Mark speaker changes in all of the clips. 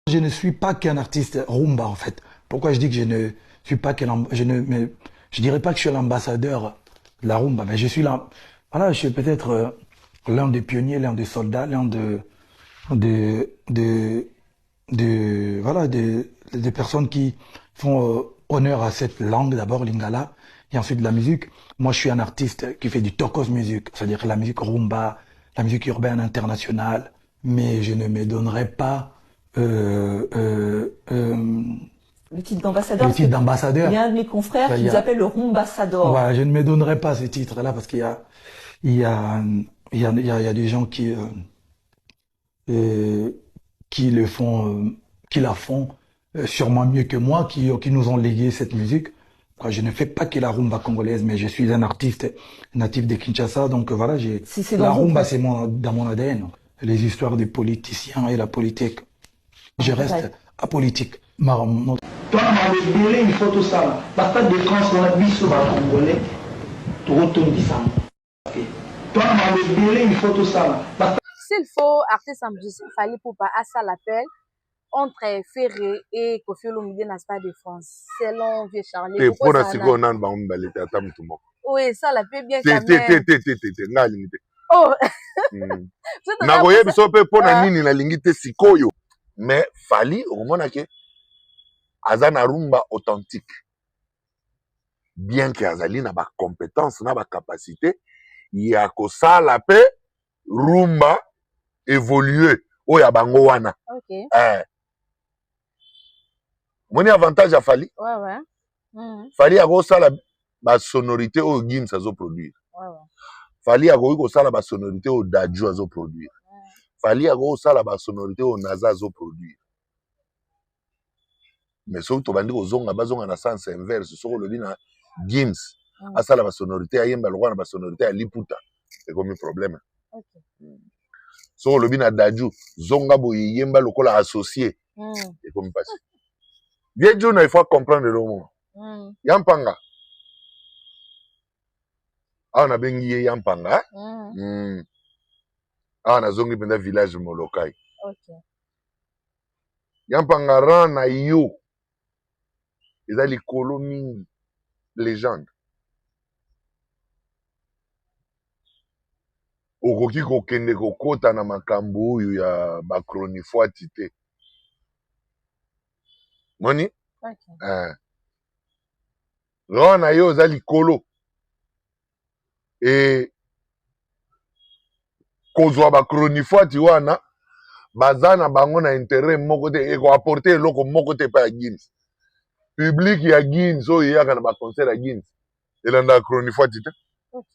Speaker 1: Je ne suis pas qu'un artiste rumba en fait. Pourquoi je dis que je ne suis pas qu'un... Je dirais pas que je suis l'ambassadeur de la rumba, mais je suis là. Voilà, je suis peut-être l'un des pionniers, l'un des soldats, l'un de, de, voilà, des personnes qui font honneur à cette langue, d'abord lingala, et ensuite la musique. Moi, je suis un artiste qui fait du tokos music, c'est-à-dire la musique rumba, la musique urbaine internationale, mais je ne me donnerai pas
Speaker 2: le titre d'ambassadeur.
Speaker 1: le titre d'ambassadeur.
Speaker 2: Il y a un de mes confrères qui nous appelle le rumbassador.
Speaker 1: Voilà, je ne me donnerai pas ce titre-là parce qu'il y a, il y a des gens qui le font, qui la font sûrement mieux que moi, qui nous ont légué cette musique. Quoi, je ne fais pas que la rumba congolaise, mais je suis un artiste natif de Kinshasa, donc voilà, la rumba, c'est dans mon ADN. Les histoires des politiciens et la politique. Je reste apolitique.
Speaker 3: Toi, il faut tout ça. La fête de France, on a mis sur le Congolais, tu retournes ça. Toi, il faut tout ça.
Speaker 4: S'il faut artiste en musique, il fallait pour pas à ça l'appel entre Ferré et Kofi Olomide dans le Stade de France. Selon Vieux Charlie.
Speaker 5: Et pour la seconde, on va aller à Tamtouma.
Speaker 4: Oui, ça la peut bien quand même.
Speaker 5: Oh. Nagoye biso pe pona nini na lingite sikoyo. Mais Fally au moment que azana rumba authentique. Bien que azali na ba compétence na ba capacité, ya ko sala pe rumba évoluer oya bango wana.
Speaker 4: OK.
Speaker 5: Moni avantage à Fally.
Speaker 4: Ouais ouais.
Speaker 5: Fally a ko sala ba sonorité au Gims azo produire.
Speaker 4: Ouais ouais.
Speaker 5: Fally a ko sala ba sonorité au Dadju azo produire. Fally a ko sala ba sonorité au Naza azo produire. Mais surtout tobandi kozonga bazonga na sens inverse soko lobi na Gims asala ba sonorité ayemba lokwana ba sonorité ya liputa et comme problème.
Speaker 4: OK.
Speaker 5: Soko lobi na Dadju zonga boye yemba lokola associé et comme passé. Bien Dieu il faut comprendre le mot. Yampanga. Ah on a bengi Yampanga. Ah na zongi penda village Molokai.
Speaker 4: OK.
Speaker 5: Yampanga ran na yo. Ils ont les colonies légende. Okoki kokende kokota na makambo oyo ya bakronifuati te. Moni?
Speaker 4: OK.
Speaker 5: Ran na yo za likolo. Et kozwa bakronifuati wana baza na bango na intérêt moko te e ko apporter eloko moko te pa ya Gims. Public ya Gims oyo yaka na ba concert ya Gims elanda kronifuati te.
Speaker 4: OK.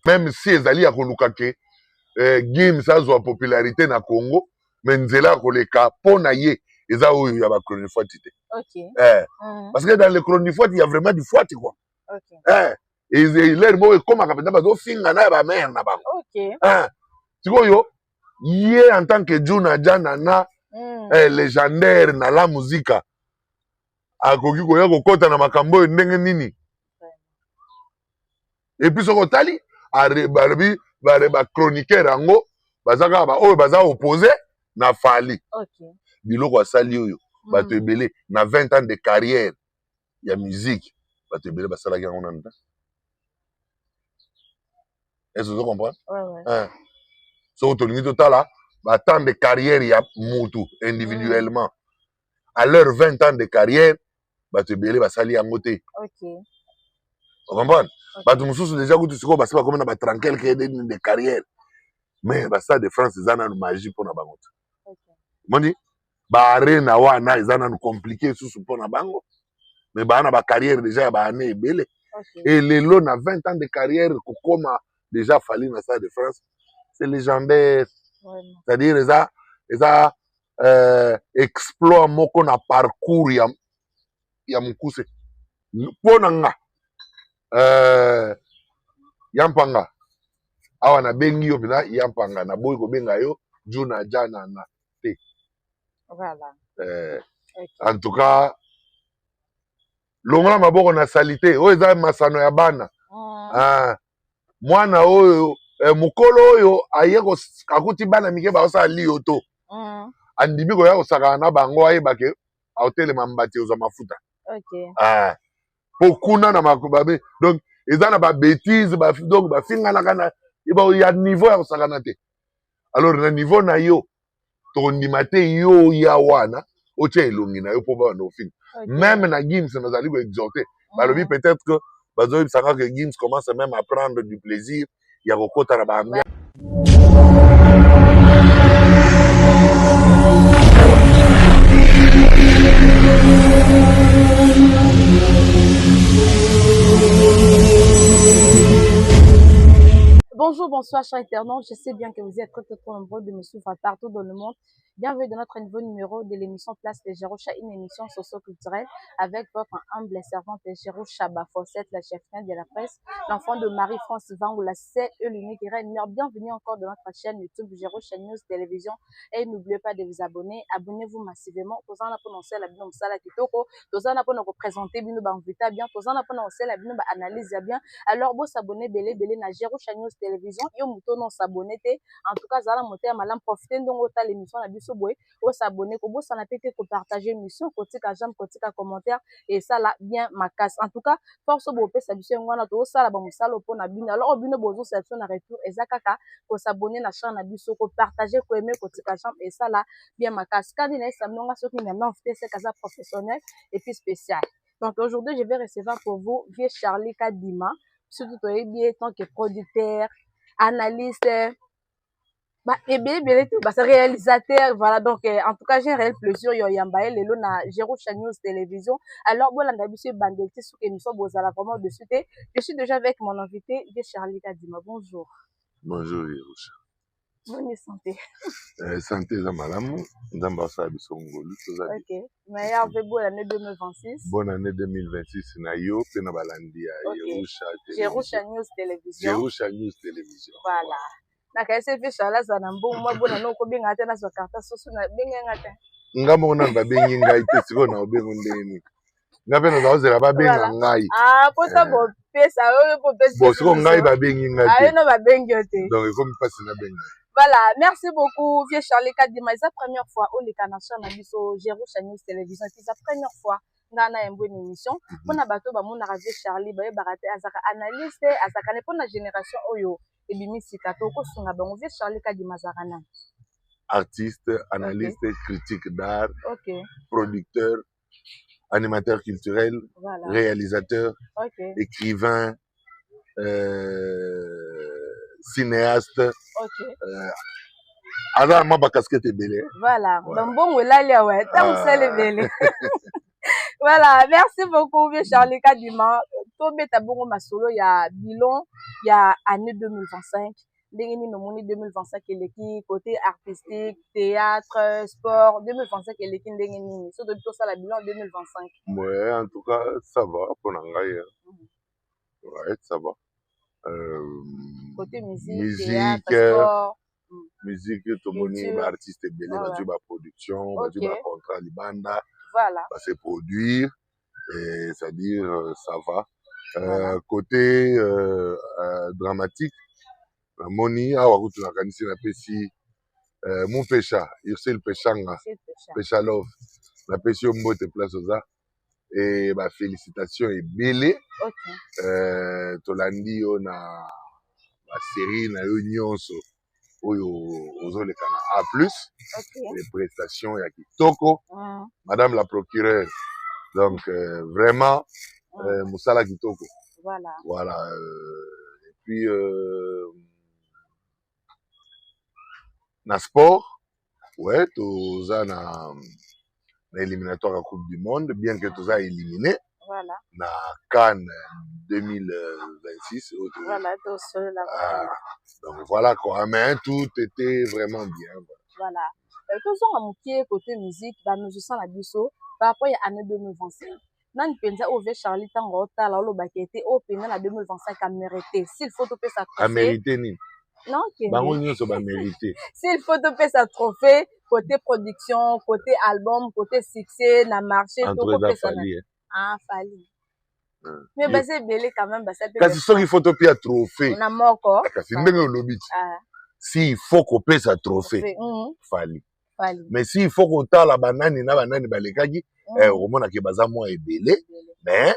Speaker 5: Même si ezali ya koluka ke Gims azwa popularité na Congo, mais nzela koleka pona ye eza oyo ya ba kronifuati te.
Speaker 4: OK.
Speaker 5: Parce que dans les kronifuati il y a vraiment du fuati quoi.
Speaker 4: OK.
Speaker 5: Et l'air mo comme kapenda bazo finga na ba mère na bango.
Speaker 4: OK.
Speaker 5: Sikoyo ye en tant que Juna Jana na légendaire na la musique akoki koya kokota na makambo oyo ndenge nini. Et puis soko tali ba chroniqueur yango bazaka ba oyo baza opposé na Fally.
Speaker 4: OK.
Speaker 5: Biloko asali oyo bato ebele na 20 ans de carrière ya musique bato ebele basalaki yango nanu te. Est-ce que vous comprenez?
Speaker 4: Ouais ouais.
Speaker 5: So tolingi totala ba temps de carrière ya mutu individuellement. À leur 20 ans de carrière bato ebele basali yango te.
Speaker 4: OK.
Speaker 5: Vous comprenez? Bato mususu déjà kutu siko basi bakoma na ba tranquille que de carrière. Mais ba Stade de France ezana magie pona bango.
Speaker 4: OK.
Speaker 5: Moni ba arena wana ezana compliqué susu pona bango. Mais ba na ba carrière déjà ba année ebele.
Speaker 4: OK.
Speaker 5: Et lelo na 20 ans de carrière kokoma déjà Fally na Stade de France. C'est légendaire.
Speaker 4: Vraiment.
Speaker 5: C'est-à-dire eza exploit moko na parcours ya mukuse. Pona nga Yampanga awa na bengi yo pina Yampanga na boyi ko benga yo Juna Jana na te.
Speaker 4: Voilà.
Speaker 5: Okay. En tout cas longola maboko na salite oyo eza masano ya bana. Mwana oyo mukolo oyo aye ko akuti bana mike ba osala liyo to. andimi koya kosakana na bango ayebake aotelema mbati ozwa mafuta.
Speaker 4: Ok.
Speaker 5: Po kuna na makubabe. Donc eza na ba bêtise donc ba finganaka na ya niveau ya kosakana te. Alors na niveau na yo tondima te yo ya wana otia elongi na yo po ba no fin. Même na Gims nazali ko exhorter. Balobi peut-être que bazoyi sanga que Gims commence même à prendre du plaisir ya kokota na ba ambiance.
Speaker 4: Bonjour, bonsoir, chers internautes. Je sais bien que vous êtes très nombreux de me suivre partout dans le monde. Bienvenue dans notre nouveau numéro de l'émission Place de Jéroucha, une émission socio-culturelle avec votre humble servante Jéroucha Bafossette, la chef-reine de la presse, l'enfant de Marie-France Vangoula, c'est l'unique reine. Bienvenue encore dans notre chaîne YouTube Jéroucha News Télévision et n'oubliez pas de vous abonner. Abonnez-vous massivement. Tous en apprenez la bino msala kitoko, tous en apprenez à présenter bino banvita bien, tous en apprenez la bino analyse bien. Alors vous s'abonnez belé na Jéroucha News Télévision. Yo mouton s'abonner. En tout cas, zala moté malam profiter donc ta l'émission na biso boy. Au s'abonner, ko bossa na pété ko partager émission, côté ka j'aime, côté ka commentaire et ça là bien ma casse. En tout cas, force bo pe sa biso ngwana to ça là ba musalo po na bino. Alors bino bozo section na retour ezakaka ko s'abonner na chaîne na biso, ko partager, ko aimer côté ka j'aime et ça là bien ma casse. Quand il est ça m'onga ce qui maintenant fait c'est casa professionnel et puis spécial. Donc aujourd'hui, je vais recevoir pour vous vieux Charlie Kadima, surtout bien tant que producteur, analyste, et bien c'est réalisateur, voilà. Donc en tout cas j'ai un réel plaisir yo yambaye lelo na Jéroucha News Télévision. Alors bon la monsieur bandeti sous émission bozala vraiment de suite. Je suis déjà avec mon invité vieux Charlie Kadima. Bonjour.
Speaker 5: Bonjour Jéroucha.
Speaker 4: Bonne santé.
Speaker 5: Santé za malamu, nzamba sa biso ngolu tozali.
Speaker 4: OK. Meilleur vœu pour l'année 2026.
Speaker 5: Bonne année 2026 na yo pe na balandi ya
Speaker 4: Jéroucha News Télévision.
Speaker 5: Jéroucha News Télévision.
Speaker 4: Voilà. Na kaise fi shala za na mbo mwa bona no ko benga te na so karta soso na benga ngata.
Speaker 5: Ngamo na ba bengi ngai te siko na obengo ndeni. Ngabe na zaozela ba benga ngai.
Speaker 4: Ah, pota bo pesa o po pesa.
Speaker 5: Bo siko ngai ba bengi ngai te.
Speaker 4: Ah, no ba bengi te.
Speaker 5: Donc il faut me passer na benga.
Speaker 4: Voilà, merci beaucoup vieux Charlie Kadima. C'est la première fois au Likanasha na biso Jéroucha News Télévision. C'est la première fois ngana une bonne émission. Pona bato ba mona vieux Charlie ba barate azaka analyste azaka ne pona génération oyo. Et bimisika toko sunga bango vieux Charlie Kadima zakana.
Speaker 5: Artiste, analyste, critique d'art,
Speaker 4: OK.
Speaker 5: Producteur, animateur culturel,
Speaker 4: voilà.
Speaker 5: Réalisateur,
Speaker 4: OK.
Speaker 5: Écrivain, cinéaste.
Speaker 4: OK.
Speaker 5: Alors moi ba casquette belé.
Speaker 4: Voilà. Donc bon welalia ouais, tant c'est belé. Voilà, merci beaucoup vieux Charlie Kadima. Tombe ta bongo masolo ya bilan ya année 2025. Ndengeni no moni 2025 eleki côté artistique, théâtre, sport, 2025 eleki ndengeni. So depuis tout ça la bilan 2025.
Speaker 5: Ouais, en tout cas, ça va pour ngai. Ouais, ça va.
Speaker 4: Côté musique, théâtre, sport,
Speaker 5: musique tout moni ba artiste belé ba du ba production, ba du ba contrat libanda.
Speaker 4: Voilà.
Speaker 5: Bah, c'est produire, et c'est-à-dire ça va. Voilà. Côté dramatique, Moni, awakutu na kanisi na pesi mon pécha, Ursel Péchanga, Pécha Love, na pesi mbote place oza et bah félicitations et belé.
Speaker 4: OK.
Speaker 5: Tolandi yo na la série na yo nyonso oyo ozoleka na A+, les prestations ya kitoko, madame la procureure, donc vraiment musala kitoko, voilà et puis na sport ouais toza na éliminatoire à Coupe du Monde, bien que toza éliminé na Cannes 2026.
Speaker 4: Voilà,
Speaker 5: donc voilà quoi, mais tout était vraiment bien.
Speaker 4: Voilà. Tous on a côté musique, bah musicien la biso par rapport à l'année 2025. Nan penza au vieux Charlie tango ta la lo bakete au pena la 2025 a mérité. S'il faut topé sa trophée.
Speaker 5: A mérité ni.
Speaker 4: Non, OK.
Speaker 5: Bango nyonso ba mérité.
Speaker 4: S'il faut topé sa trophée côté production, côté album, côté succès, na marché
Speaker 5: tout côté ça.
Speaker 4: Ah, fali. Mais bah c'est belé quand même, bah ça peut.
Speaker 5: Kasi soki photo pia trophée.
Speaker 4: On a mort quoi.
Speaker 5: Kasi ndenge lobby. Si il faut couper sa trophée. Fali. mais si il faut kotala banani na banani balekaki omona ke baza mwa ebele mais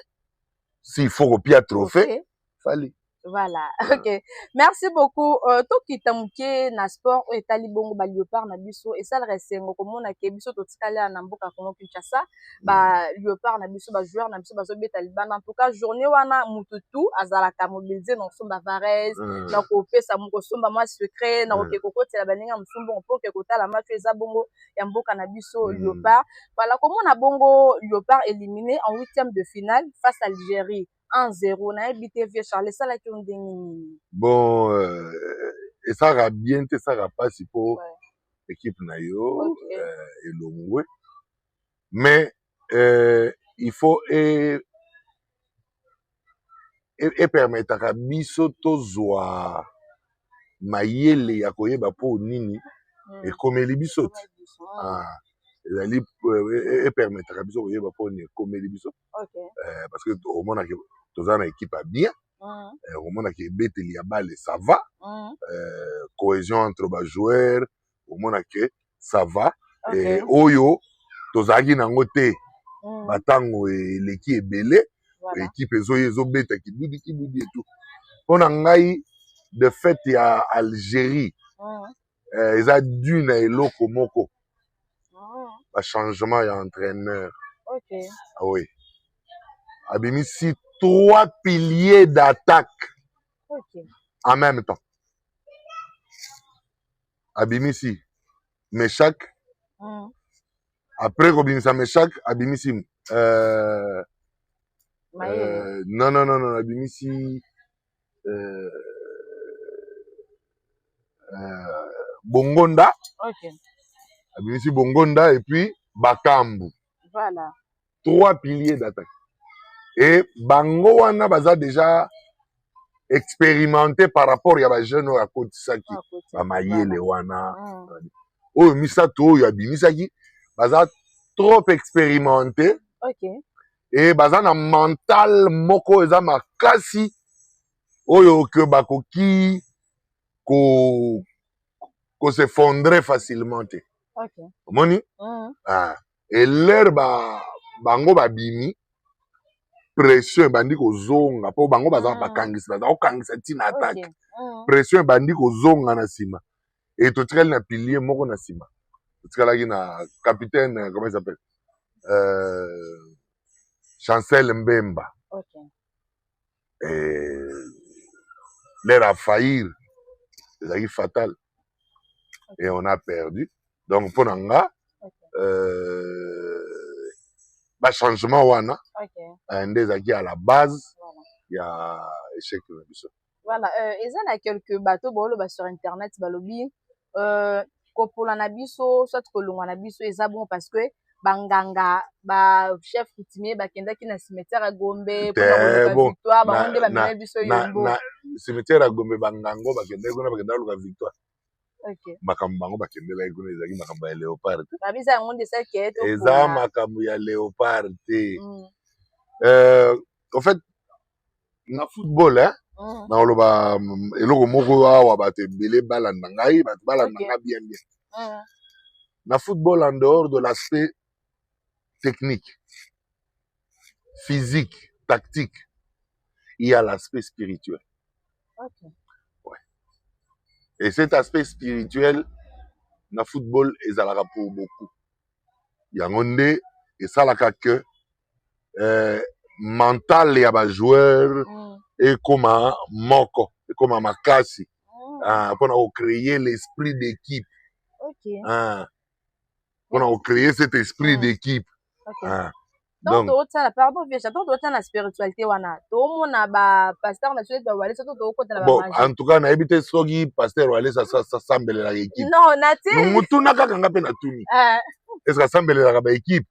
Speaker 5: s'il faut kopia trophée fali.
Speaker 4: Voilà, ok. Merci beaucoup. To kitamuke na sport o etali bongo ba Léopard na biso et ça le resengo komona ke biso to tikala na mboka Congo Kinshasa ba Léopard na biso ba joueur na biso ba zobeta libanda. En tout cas journée wana mututu azalaka mobiliser na somba Varese na ko pesa moko somba ma secret na ko kokotela baninga musumbo pour que kotala match eza bongo ya mboka na biso Léopard. Voilà komona bongo Léopard éliminé en 8e de finale face à l'Algérie. 1-0 na BTV Charles ça la qui on déni
Speaker 5: bon et ça va bien ça va pas si pour équipe nayo et Longwe mais il faut et permettre à biso tozwa mayele ya koyeba po nini et comme les biso et permettre à biso koyeba po ni comme les biso parce que au monde toza na équipe à bien au monde qui beteli ya balle ça va cohésion entre ba joueurs au monde que ça va et oyo tozaki nango te batango eleki ebele équipe ezo beta kibudi et tout pona ngai de fait ya Algérie eza dû na eloko moko ba changement ya entraîneur ah oui abimisi 3 piliers d'attaque en même temps. Abimisi Meshak. Après Robinson Meshak, Abimisi non, Abimisi Bongonda. Abimisi Bongonda et puis Bakambu.
Speaker 4: Voilà.
Speaker 5: 3 piliers d'attaque. Et bango wana baza déjà expérimenté par rapport ya ba jeune à Kotisaki ba mayele wana oyo misato oyo abimisaki baza trop expérimenté et baza na mental moko eza makasi oyo que bakoki ko s'effondrer facilement te omoni et leur bango babimi pression bandi kozonga po bango baza bakangisa baza okangisa tina attaque pression bandi kozonga na sima et totikali na pilier moko na sima totikalaki na capitaine comment il s'appelle Chancel Mbemba et l'air a faillir c'est fatal et on a perdu donc pour nanga ba changement wana ndezaki à la base ya échec na biso.
Speaker 4: Voilà eza na quelques bateaux bolo ba sur internet balobi kopola na biso soit kolongwa na biso eza bon parce que banganga ba chef coutumier bakendaki na cimetière ya Gombe pour la victoire ba onde ba mena biso yombo
Speaker 5: na cimetière ya Gombe bangango bakendaki kuna bakenda luka victoire. Makambo bango bakendela ikuna ezaki makambo ya Léopard
Speaker 4: babisa yango ndesa keto
Speaker 5: eza makambo ya Léopard te en fait na football na oloba eloko moko awa bato ebele balanda ngai bato balanda nga bien na football en dehors de l'aspect technique physique tactique il y a l'aspect spirituel. Et cet aspect spirituel, na football, ezalaka pour beaucoup. Yango nde esalaka que mental ya ba joueur et comme moko, et comme makasi, pour créer l'esprit d'équipe. Pour créer cet esprit d'équipe.
Speaker 4: Donc pardon j'attends la spiritualité wana to mona ba pasteur na chute ba wale soto to ko tala ba
Speaker 5: bon en tout cas na ebité soki pasteur wale ça sambelela équipe
Speaker 4: non nati
Speaker 5: mutuna kaka ngape na tuni est-ce que sambelela ba équipe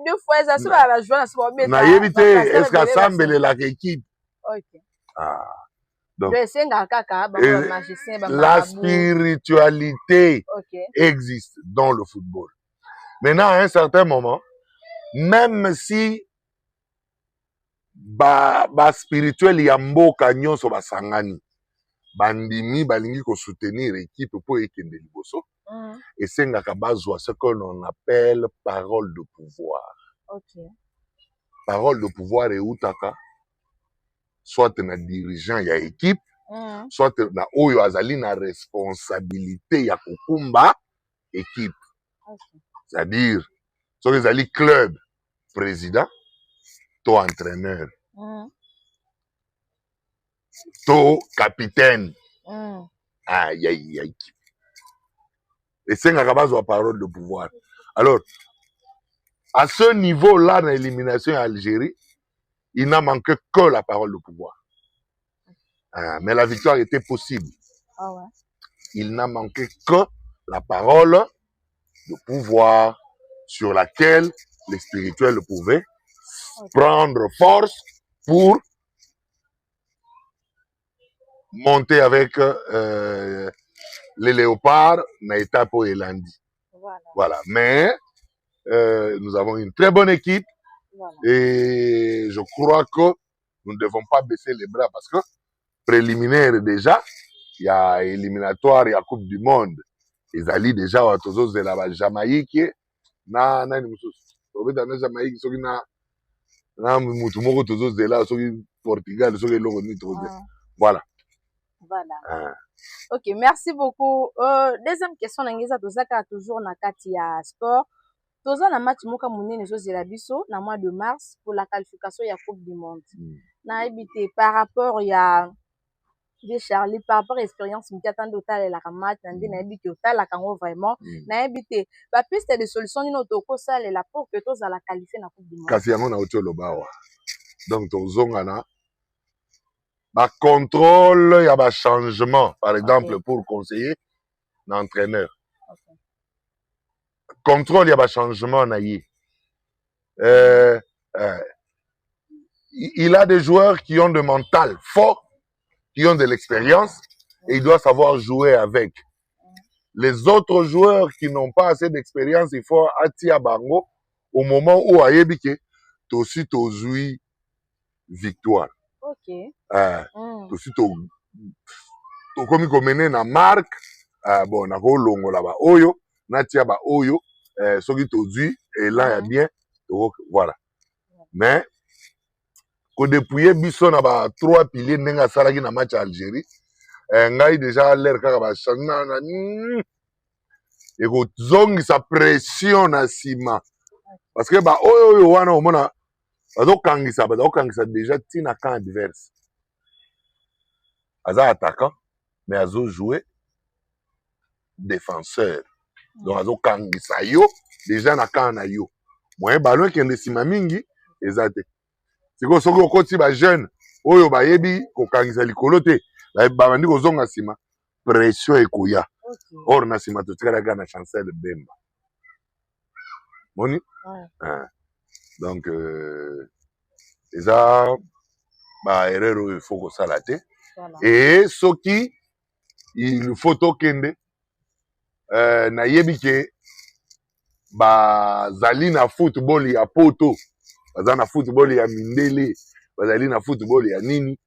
Speaker 4: deux fois ça se va jouer
Speaker 5: na ebité est-ce que sambelela équipe donc la spiritualité existe dans le football. Maintenant à un certain moment même si ba spirituel ya mboka nyonso basangani bandimi balingi ko soutenir équipe po ekende liboso Et c'est ce que l'on appelle parole de pouvoir.
Speaker 4: Ok.
Speaker 5: Parole de pouvoir et outaka, soit na dirigeant ya équipe, soit na oyo azali na responsabilité ya kukumba équipe.
Speaker 4: Okay.
Speaker 5: C'est-à-dire, soit ezali club président, to entraîneur, to capitaine, ya équipe. Et c'est nga bazwa parole de pouvoir. Alors, à ce niveau-là, dans l'élimination en Algérie, il n'a manqué que la parole de pouvoir. Mais la victoire était possible.
Speaker 4: Ah ouais.
Speaker 5: Il n'a manqué que la parole de pouvoir sur laquelle les spirituels pouvaient prendre force pour monter avec les léopards dans l'étape où il a dit. Voilà. Mais nous avons une très bonne équipe. Voilà. Et je crois que nous ne devons pas baisser les bras parce que préliminaire déjà, il y a éliminatoire, il y a Coupe du Monde. Ils allaient déjà à tous de la Jamaïque. Na Jamaïque, Portugal, voilà.
Speaker 4: Voilà. Ok, merci beaucoup. Deuxième question, toujours na Katia Sport. Toza na match moka munene zozela biso na mois de mars pour la qualification ya Coupe du Monde. Na habité par rapport ya de Charlie par rapport à expérience m'tata total la match na ndina habité total la kango vraiment na habité ba piste de solution ni otoko sala la pour que toza la qualifier na Coupe du Monde.
Speaker 5: Kasi yango na otolo bawa. Donc tozonga na ba contrôle ya ba changement par exemple pour conseiller l'entraîneur. Contrôle, il y a un changement. Il a des joueurs qui ont de mental fort, qui ont de l'expérience, et il doit savoir jouer avec. Les autres joueurs qui n'ont pas assez d'expérience, il faut attirer Bango au moment où Ayebike, aussi tozui victoire.
Speaker 4: Ok.
Speaker 5: Aussi comme il connaît na marque, bon, na ko longo là-bas, oyo, na tia ba oyo. Ce qui te dit, et là, il y a bien, voilà. Mais, quand depuis Bisson a 3 piliers, n'a salagi na match à Algérie, ngai déjà l'air kaka changement et ko zongi sa pression na sima. Parce que ba oyo wana omona bazokangisa déjà tina camp adverse. Aza attaquant, mais azo jouer défenseur. Donc azokangisa yo déjà na camp na yo. Moyen ballon qui est sima mingi ezate. Siko soki okoti ba jeune oyo bayebi kokangisa likolo te. Ba bandi kozonga sima pression ekoya. Or na sima totikala ga na Chancel Bemba. Moni? Donc eza ba erreur il faut ko sala te. Et soki il faut tokende na yebi ke bazali na football ya poto, bazali na football ya mindele, bazali na football ya nini.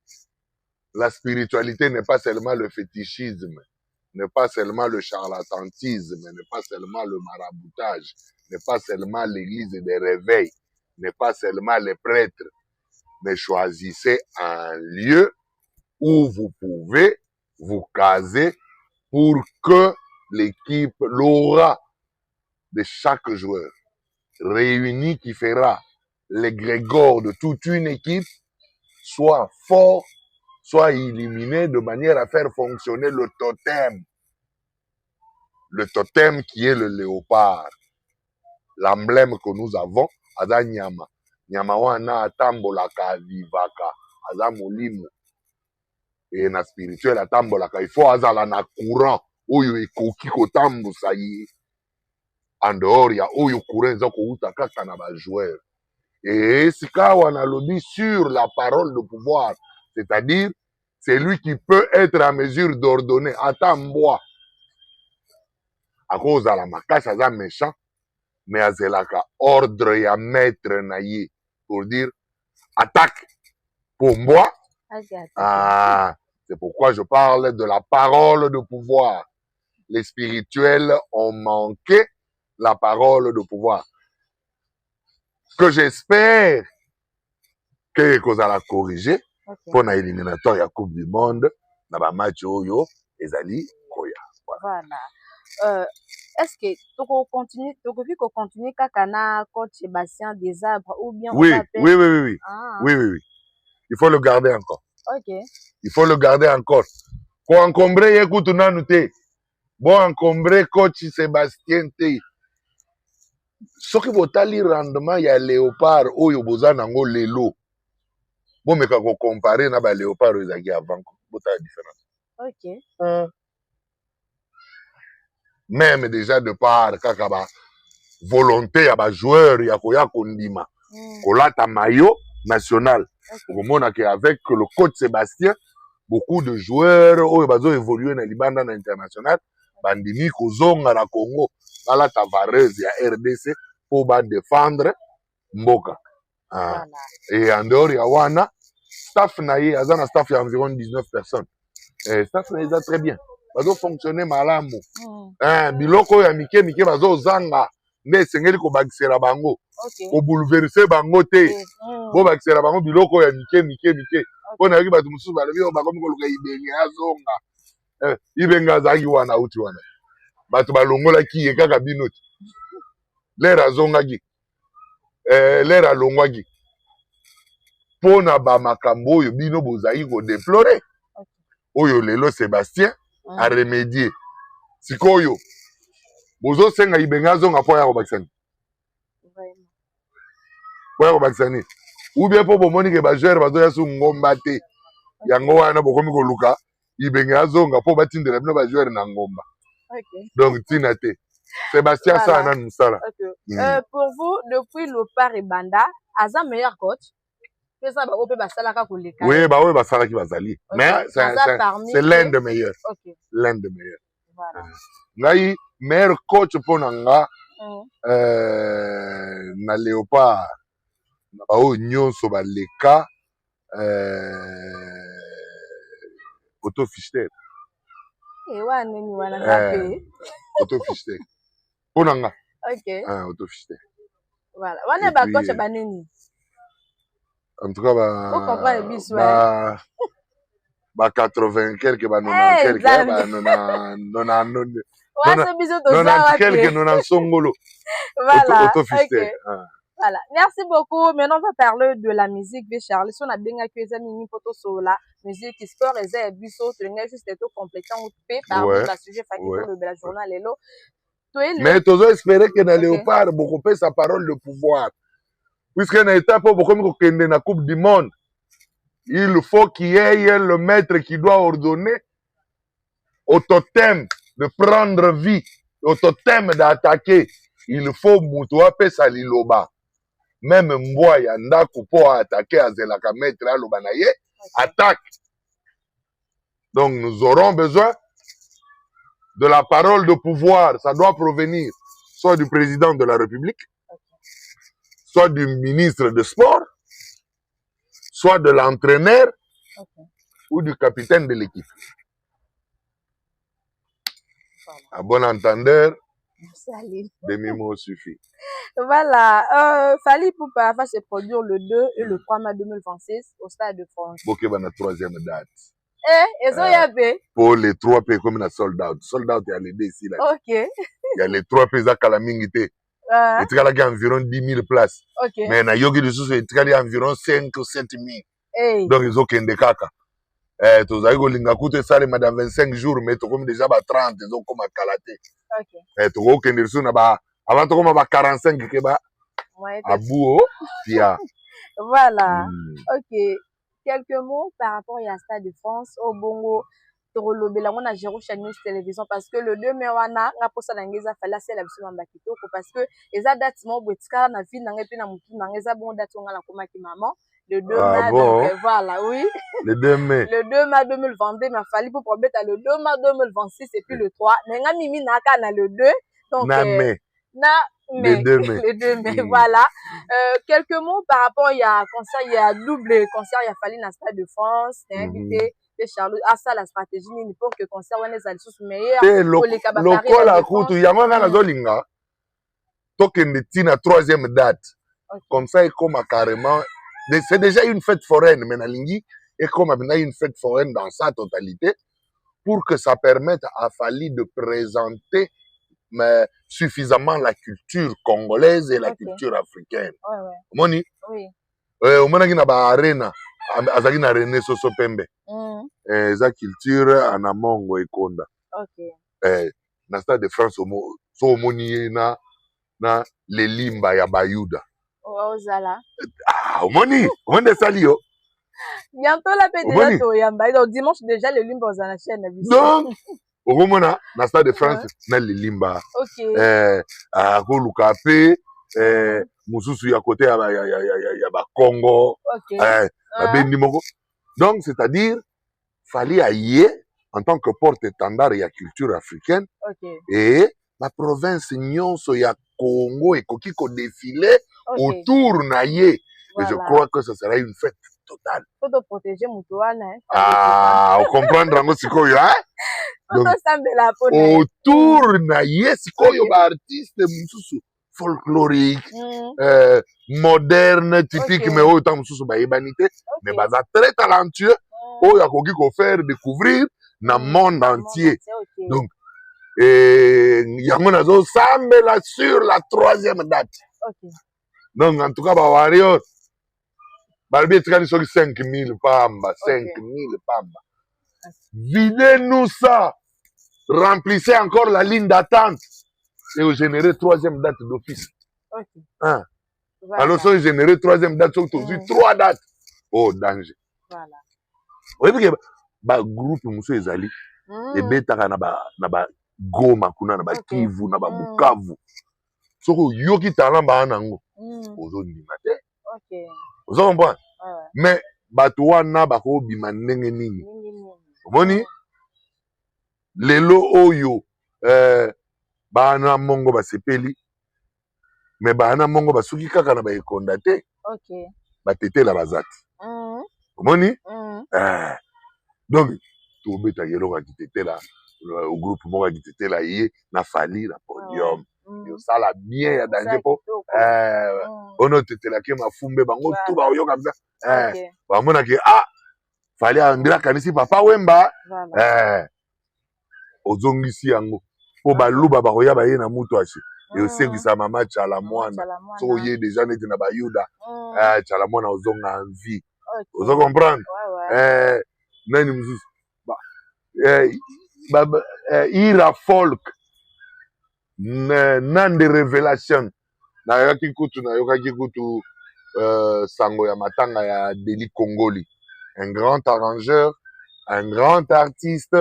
Speaker 5: La spiritualité n'est pas seulement le fétichisme, n'est pas seulement le charlatanisme, n'est pas seulement le maraboutage, n'est pas seulement l'église des réveils, n'est pas seulement les prêtres, mais choisissez un lieu où vous pouvez vous caser pour que l'équipe, l'aura de chaque joueur réuni qui fera l'égrégore de toute une équipe soit fort, soit éliminé de manière à faire fonctionner le totem. Le totem qui est le léopard. L'emblème que nous avons, Aza Nyama. Nyama wana atambolaka vivaka. Aza molimo. Et na spirituel atambolaka. Il faut azala na courant. Oyo ekoki kotambusa ye. En dehors, il y a oyo courant zako uta kaka na ba joueur. Et sika wana lobi sur la parole de pouvoir. C'est-à-dire, c'est lui qui peut être en mesure d'ordonner. Atamboa. À cause de la makasi aza méchant. Mais azelaka ordre ya maître naïe. Pour dire, attaque. Pour moi. Ah, c'est pourquoi je parle de la parole de pouvoir. les spirituels ont manqué la parole de pouvoir. Que j'espère que kozala corriger pour na éliminatoire ya Coupe du Monde na ba match oyo ezali koya.
Speaker 4: Voilà. Est-ce que tu continuer kaka na coach Sébastien Desarbres ou bien
Speaker 5: oui. Ah. Oui. Il faut le garder encore.
Speaker 4: OK.
Speaker 5: Il faut le garder encore. Ko encombré écoute nanu te. Bon encombré coach Sébastien te. Soki botali rendement ya Léopard oyo boza nango lelo. Bon mais quand on compare na ba Léopard ezaki avant botala différence.
Speaker 4: OK.
Speaker 5: Même déjà de part kaka ba volonté ya ba joueur ya koya kondima. Kolata maillot national. Au moment qu'avec le coach Sébastien, beaucoup de joueurs oyo bazo évoluer na libanda na international, bandimi kozonga na Congo, bala Tavares ya RDC pour ba défendre mboka. Ah. Et en dehors ya wana, staff na ye, azana staff ya environ 19 personnes. Staff na eza très bien. Bazo fonctionner malamu. Biloko ya mike bazo zanga. Nde sengeli ko bakisela bango. Ko bouleverser bango te. Bo bakisela bango biloko ya mike. Pona yaki batu mususu balobi bakomi koluka ibenge azonga. Ibenge azaki wana uti wana. Batu balongola ki ye kaka binoti. Lera azonga ki. Lera alongwaki. Pona ba makambo oyo bino bozaki ko déplorer. Oyo lelo Sébastien a remédié. Sikoyo bozo senga ibenga zonga po ya kobakisani. Po ya kobakisani. Ou bien po bomoni ke ba joueur bazo ya su ngomba te. Yango wana bokomi koluka ibenga zonga po batindela bino ba joueur na ngomba. Donc tina te. Sébastien ça na musala.
Speaker 4: Pour vous depuis Léopard et Banda, Aza meilleur coach. Ça ba ope basalaka koleka.
Speaker 5: Oui, bah oui basalaki bazali. Mais c'est l'un des meilleurs.
Speaker 4: OK.
Speaker 5: L'un des meilleurs.
Speaker 4: Voilà.
Speaker 5: Ngai meilleur coach pour nanga na Léopard na bao nyonso baleka Otto Fichter.
Speaker 4: Wana ni wana ngape?
Speaker 5: Otto Fichter. Pour nanga.
Speaker 4: OK.
Speaker 5: Otto Fichter.
Speaker 4: Voilà. Wana ba coach baneni.
Speaker 5: En tout cas ba 80 quelque ba 90 quelque ba 90 quelque songolo.
Speaker 4: Voilà.
Speaker 5: Okay.
Speaker 4: Voilà. Merci beaucoup. Maintenant, on va parler de la musique. Charles, si on a bien accueilli mini photo sur la musique, sport, et biso, tu n'es juste tout complétant ou fait par le sujet fatigué de la journal.
Speaker 5: Mais tu dois espérer que dans Léopard, beaucoup plus sa parole de pouvoir. Puisque dans l'étape où beaucoup de la Coupe du Monde, il faut qu'il y ait le maître qui doit ordonner au totem de prendre vie, au totem d'attaquer. Il faut Moutoua Saliloba. Même Mboya Ndaku pour attaquer à Zelaka maître à Lobanaye, attaque. Donc nous aurons besoin de la parole de pouvoir. Ça doit provenir soit du président de la République, soit du ministre de sport, soit de l'entraîneur ou du capitaine de l'équipe. À bon entendeur, demi mots suffit.
Speaker 4: Voilà. Fally Ipupa va se produire le 2 et le 3 mai 2026 au Stade de France.
Speaker 5: Boké va la troisième date.
Speaker 4: Pour
Speaker 5: les 3 pays comme la sold out. Sold out, il y a les deux ici. Là.
Speaker 4: OK.
Speaker 5: Il y a les 3 pays à Kalamingité. Il y a environ 10 000 places.
Speaker 4: Okay.
Speaker 5: Mais na yogi de sous, il y a environ 5 ou 7 000. Donc ils ont qu'un kaka. Tu as dit ça dans 25 jours, mais tu as déjà 30, ils ont comme à Kalaté. Tu as qu'un sous, avant tu as 45 qui est à bout,
Speaker 4: Voilà. OK. Quelques mots par rapport à Stade de France au Bongo. On a Jérucha News Télévision parce que le 2 mai wana nga posa na ngeza fala c'est la biso mamba kitoko parce que eza date mo botika na vie na ngepe na mutu na ngeza bon date nga la koma ki maman le 2 mai donc voilà oui
Speaker 5: le 2 mai
Speaker 4: 2022 ma Fally pour probeta le 2 mai 2026 et puis le 3 mais nga mimi na ka na le 2 donc le 2 mai voilà quelques mots par rapport il y a concert il y a double concert il y a Fally na Stade de France t'es invité que Charles a ça la stratégie ni pour que concert wana ezali sous meilleur
Speaker 5: lokola kutu yango nga nazolinga tokende tina 3e date comme ça ekoma carrément c'est déjà une fête foraine mais nalingi ekoma maintenant une fête foraine dans sa totalité pour que ça permette à Fally de présenter suffisamment la culture congolaise et la culture africaine. Moni? Oui. Omonaki na ba arena azaki na René Soso Pembe. Eza culture ana mongo ekonda. OK. Na Stade de France so omoni na le limba ya Bayuda.
Speaker 4: Ozala.
Speaker 5: Omoni sali yo.
Speaker 4: Bientôt la paix déjà toyamba. Donc dimanche déjà le limba ozala chaîne.
Speaker 5: Donc okomona na Stade de France na le limba.
Speaker 4: OK.
Speaker 5: Akoluka pe mususu ya côté ya ba Congo.
Speaker 4: OK.
Speaker 5: Bendi moko. Donc c'est-à-dire Fally aye en tant que porte-étendard ya culture africaine.
Speaker 4: OK.
Speaker 5: Et la province nyonso ya Congo ekoki ko défiler autour na ye. Et je crois que ce sera une fête totale.
Speaker 4: Faut te protéger Moutouane.
Speaker 5: On comprendre rango sikoyo, hein?
Speaker 4: Donc,
Speaker 5: autour na ye sikoyo ba artiste mususu folklorique, moderne, typique, mais autant mususu ba yebanité, mais baza très talentueux, oyo akoki ko faire découvrir na monde entier. Donc yango nazo sambela sur la 3e date. Donc en tout cas ba Warriors Balbi etikali soki 5000 pamba, 5000 pamba. Videz-nous ça. Remplissez encore la ligne d'attente et vous générez 3e date d'office. Hein? Alors, si vous générez 3e date, vous avez 3 dates. Oh, danger.
Speaker 4: Voilà.
Speaker 5: Vous voyez que le groupe Moussou Ezali, et Betara na ba Goma, na ba Kivu, na ba Bukavu. Si vous yoki talent ba anango, vous avez dit, vous comprenez? Mais bato wana bako bima ndenge nini. Omoni lelo oyo bana mongo basepeli mais bana mongo basuki kaka na ba ekonda te.
Speaker 4: OK.
Speaker 5: Batetela bazati. Omoni donc to beta yelo ka kitetela au groupe moko ka kitetela ye na Fally na podium. Yo sala bien ya danger po ono tetela ke mafumbe bango tout ba oyo comme ça ba mona ke Fally andira kanisi papa Wemba ozongisi yango po baluba ba koya ba ye na mutu ashi et osengisa mama Chala mwana so ye déjà neti na Bayuda Chala mwana ozonga en vie ozo comprendre nani mususu ira folk Nande Révélation nayokaki kutu sango ya matanga ya Deli Kongoli, un grand arrangeur, un grand artiste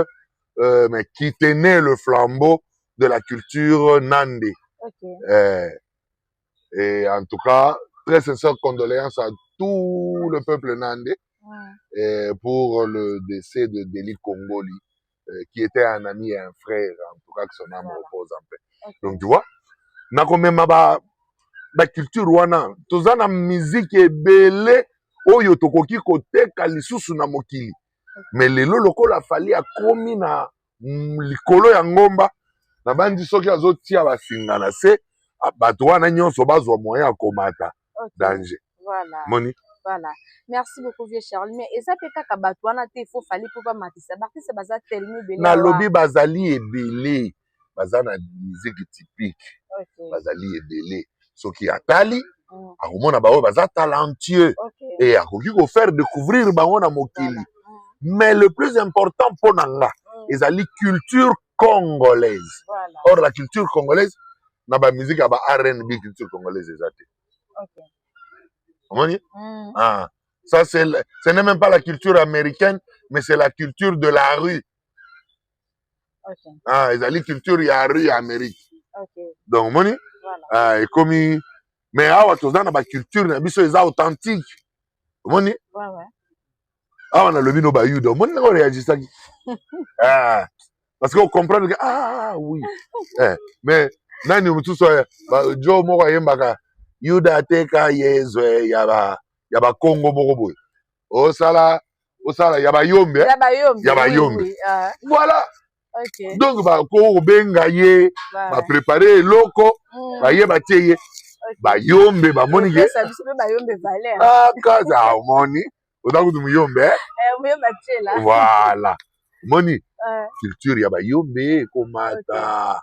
Speaker 5: mais qui tenait le flambeau de la culture Nande. Et en tout cas très sincères condoléances à tout le peuple Nande pour le décès de Deli Kongoli qui était un ami et un frère, en tout cas que son âme repose en paix. Donc tu vois, na komema ba culture wana toza na musique ebele oyo tokoki koteka lisusu na mokili mais lelo lokola Fally akomi na likolo ya ngomba na bandi soki azotia basinga na se bato wana nyonso bazwa moyen ya komata danger.
Speaker 4: Voilà.
Speaker 5: Moni.
Speaker 4: Voilà. Merci beaucoup vieux Charles. Mais eza pe kaka bato wana te faut Fally pour pas matisa. Bartiste baza tellement ebele.
Speaker 5: Na lobi bazali ebele. Baza na musique typique. Bazali ebele. Soki atali, akomona baoyo baza talentueux. Et akoki ko faire découvrir bango na mokili. Mais le plus important pour nanga, ezali culture congolaise. Or la culture congolaise, na ba musique ba R&B culture congolaise ezate. Comment ça ce n'est même pas la culture américaine, mais c'est la culture de la rue. Ezali culture ya rue Amérique. Donc moni et comme mais awa toza na ba culture na biso eza authentique. Moni awa na lobi no ba yudo moni na réagissaki parce qu'on comprend que oui mais nani mutuso jo moko yembaka yuda teka yezwe ya ba Congo moko boy osala Au sala, il y a Bayombe.
Speaker 2: Il y a Bayombe.
Speaker 5: Il y a Bayombe.
Speaker 2: Oui,
Speaker 5: Voilà.
Speaker 2: ok.
Speaker 5: Donc, ko benga ye, ba préparer loko, ba ye ba tieye. Bayombe, ba moni ye.
Speaker 2: Ça dit Bayombe Valère.
Speaker 5: Ah, kaza moni. Odaku du Muyombe. Voilà. Moni. Culture ya Bayombe komata.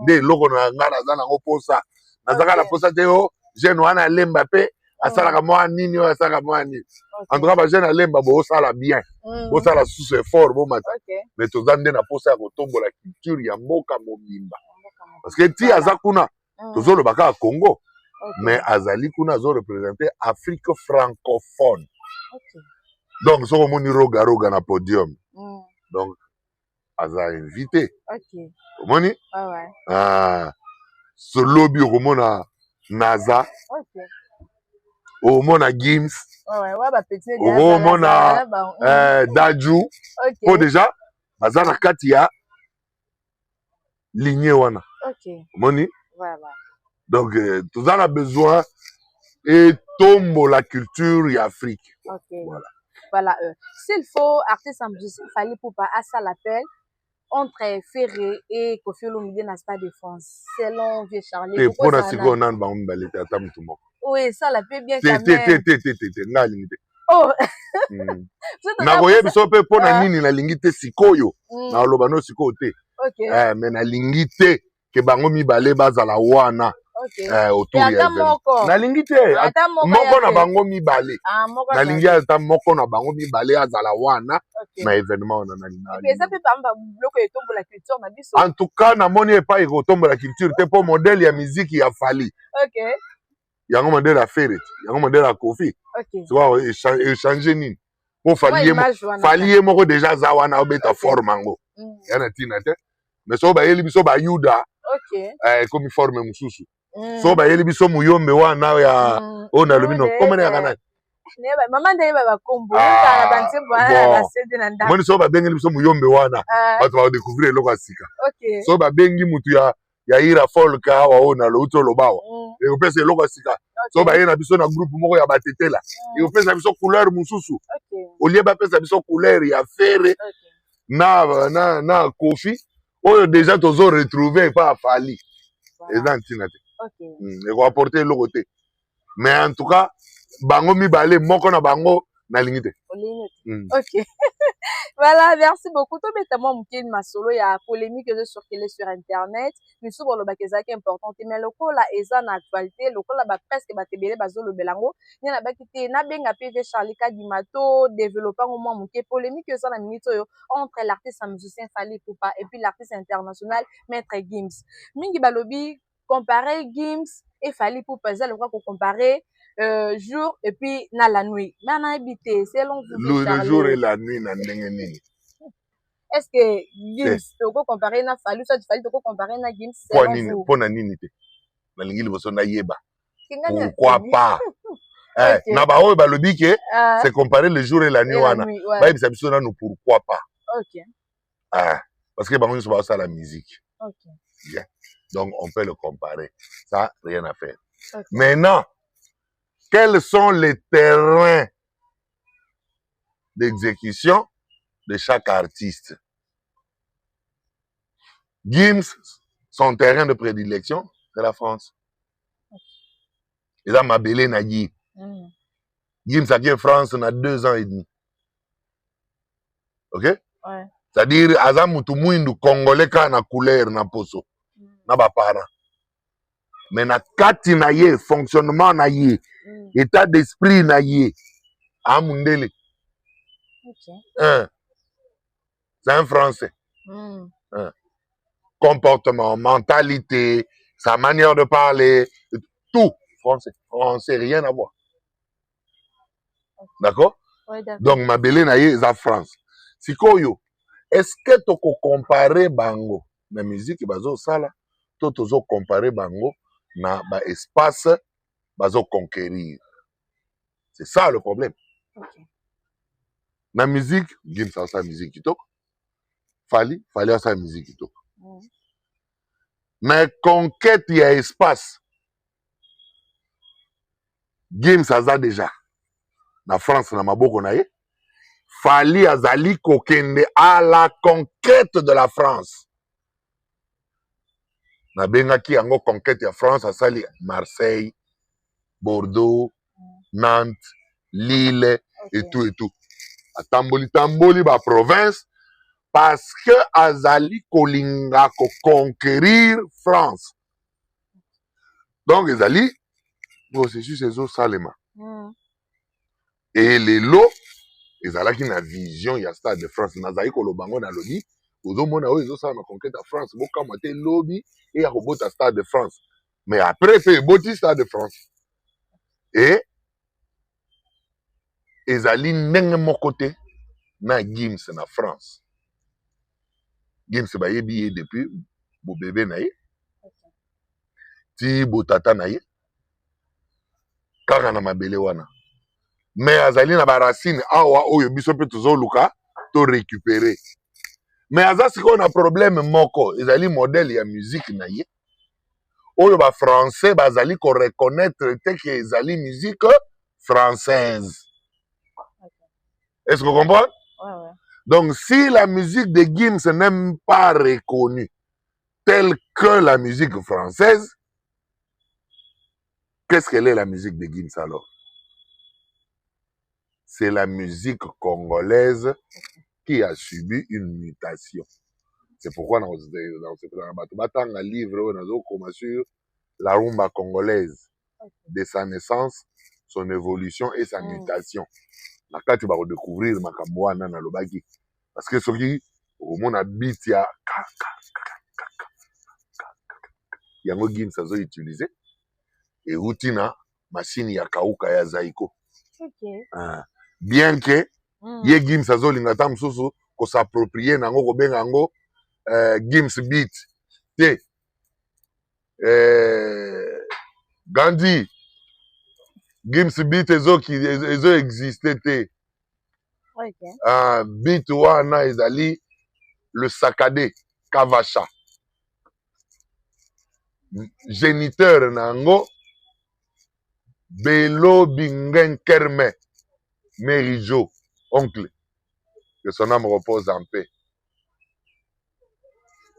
Speaker 5: Nde loko na ngana zana ngo posa. Nazaka la posa te yo, jeune wana lemba pe, asalaka mwa nini yo asalaka mwa nini. En tout cas, ba jeune lemba bo sala bien. Bo sala sous effort bo mata. Mais tozande na posa ya kotombo la culture ya mboka mobimba. Parce que ti azakuna tozolo baka Congo. Mais azali kuna zo représenter Afrique francophone. Donc so moni roga roga na podium. Donc aza invité. Moni? Ah. Ce lobby au mona Naza. Au mona Gims. Au mona Daju. Pour déjà bazana katia lignée wana. Moni? Donc tout ça a besoin et tombe la culture et Afrique.
Speaker 2: Voilà. S'il faut artiste en musicien, il fallait pour pas à ça l'appel entre Ferré et Kofi Olomide na Stade de France. Selon Vieux Charlie.
Speaker 5: Et pour la seconde, on va m'emballer à tam tout.
Speaker 2: Oui, ça la fait bien quand même. Oh.
Speaker 5: Na voye biso pe pona nini na lingite sikoyo. Na lobano sikoyo te. Mais na lingite ke bango mibale bazala wana. Autour ya na lingite moko na bango mibale. Na lingi ata moko na bango mibale azala wana na événement na nina.
Speaker 2: Et ça peut pas bloquer tombe la culture na biso.
Speaker 5: En tout cas na moni pas iko tombe la culture te po modèle ya musique ya Fally. Yango modèle ya Ferret, yango modèle ya Kofi. Tu vois échanger nini. Pour Fally moko déjà za wana obeta forme ngo. Yana tina te. Mais so ba yeli biso ba Yuda. Comme forme mususu. So ba yeli biso muyombe wana ya ona lumino komene yakana.
Speaker 2: Maman ndeye ba kombo na bantembo na sede na ndako.
Speaker 5: Moni so ba bengi biso muyombe wana. Bato ba découvrir loko asika. So ba bengi mutu ya ira folka wa ona lo uto lo bawa. Et on pèse loko asika. So ba yena biso na groupe moko ya batetela. Et on pèse biso couleur mususu. Au lieu ba pèse biso couleur ya Ferré na Kofi. Oyo déjà tozo retrouver pas Fally. Et dans tinate. Et on apporter le côté. Mais en tout cas, bango mibale moko na bango na lingite.
Speaker 2: Ok. Voilà, merci beaucoup. Tout bêtement mukini masolo ya polémique de circuler sur internet. Mais souvent le bakezaki important mais le ko la eza na actualité, le ko la ba presque ba tebele bazo le belango. Ni na bakité na benga PV Charlie Kadimato développant au moins muké polémique ça na minute entre l'artiste musicien Fally Ipupa et puis l'artiste international Maître Gims. Mingi balobi comparer Gims et Fally Ipupa, ça le quoi qu'on comparer jour et puis na la nuit. Mais on a habité, c'est long.
Speaker 5: Le jour et la nuit na ndengeni.
Speaker 2: Est-ce que Gims, tu peux comparer na Fally, soit tu Fally, tu peux comparer na Gims?
Speaker 5: Pour na nini te. Na lingi liboso na yeba. Pourquoi pas? Na ba oyo balobi ke c'est comparer le jour et la nuit wana. Ba yebisa biso na no pourquoi pas. Parce que bango so ba sa la musique. Bien. Donc on peut le comparer. Ça rien à faire. Maintenant, quels sont les terrains d'exécution de chaque artiste? Gims, son terrain de prédilection, c'est la France. Et là, ma belle n'a dit. Gims a dit France, on a 2 ans et demi. Ok? C'est-à-dire, Azam Mutumouindu, Congolais, na couleur, na poso, na ba parent. Mais na kati na ye, fonctionnement na ye, état d'esprit na ye, amundele. C'est un Français. Comportement, mentalité, sa manière de parler, tout français. Français, rien à voir. D'accord? Donc, ma belle na ye, c'est France. Si koyo, est-ce que tu peux comparer bango na musique bazo sala, tu peux comparer bango na ba espace bazo conquérir. C'est ça le problème. Na musique, Gims a sa musique qui toque. Fally a sa musique qui toque. Mais conquête, il y a espace. Gims a ça déjà. Na France, na maboko na ye. Fali azali kokende à la conquête de la France. Nabengaki yango conquête ya France asali Marseille, Bordeaux, Nantes, Lille et tout et tout. Atamboli ba province parce que azali kolinga ko conquérir France. Donc ezali processus ezo salema. Et les lots ezalaki na vision ya Stade de France. Nazali kolobango na lobi ozomona oyo ezosala na conquête ya France bokamwa te lobi et ya kobota Stade de France. Mais après pe eboti Stade de France. Et ezali ndenge moko te na Gims na France. Gims bayebi ye depuis bo bébé na ye. Ti bo tata na ye. Kaka na mabele wana. Mais azali na ba racine awa oyo biso pe tozoluka to récupérer. Mais aza sikoyo na problème moko ezali modèle ya musique na ye. Oyo ba français bazali ko reconnaître te que ezali musique française. Est-ce que vous comprenez?
Speaker 2: Ouais.
Speaker 5: Donc, si la musique de Gims n'est pas reconnue telle que la musique française, qu'est-ce qu'elle est la musique de Gims alors? C'est la musique congolaise qui a subi une mutation. C'est pourquoi dans un livre sur la rumba congolaise, de sa naissance, son évolution et sa mutation. Na kati ba redécouvrir makambo wana na lobaki parce que soki omona beat ya yango Gims azo utiliser et utina machine ya kauka ya Zaiko. Bien que ye Gims azo linga ta msusu ko s'approprier nango ko benga ngo Gims beat te Gandhi Gims beat ezo existé te. Beat wana ezali le saccadé Kavacha. Géniteur nango Belo Bingen Kerme Merijo, oncle. Que son âme repose en paix.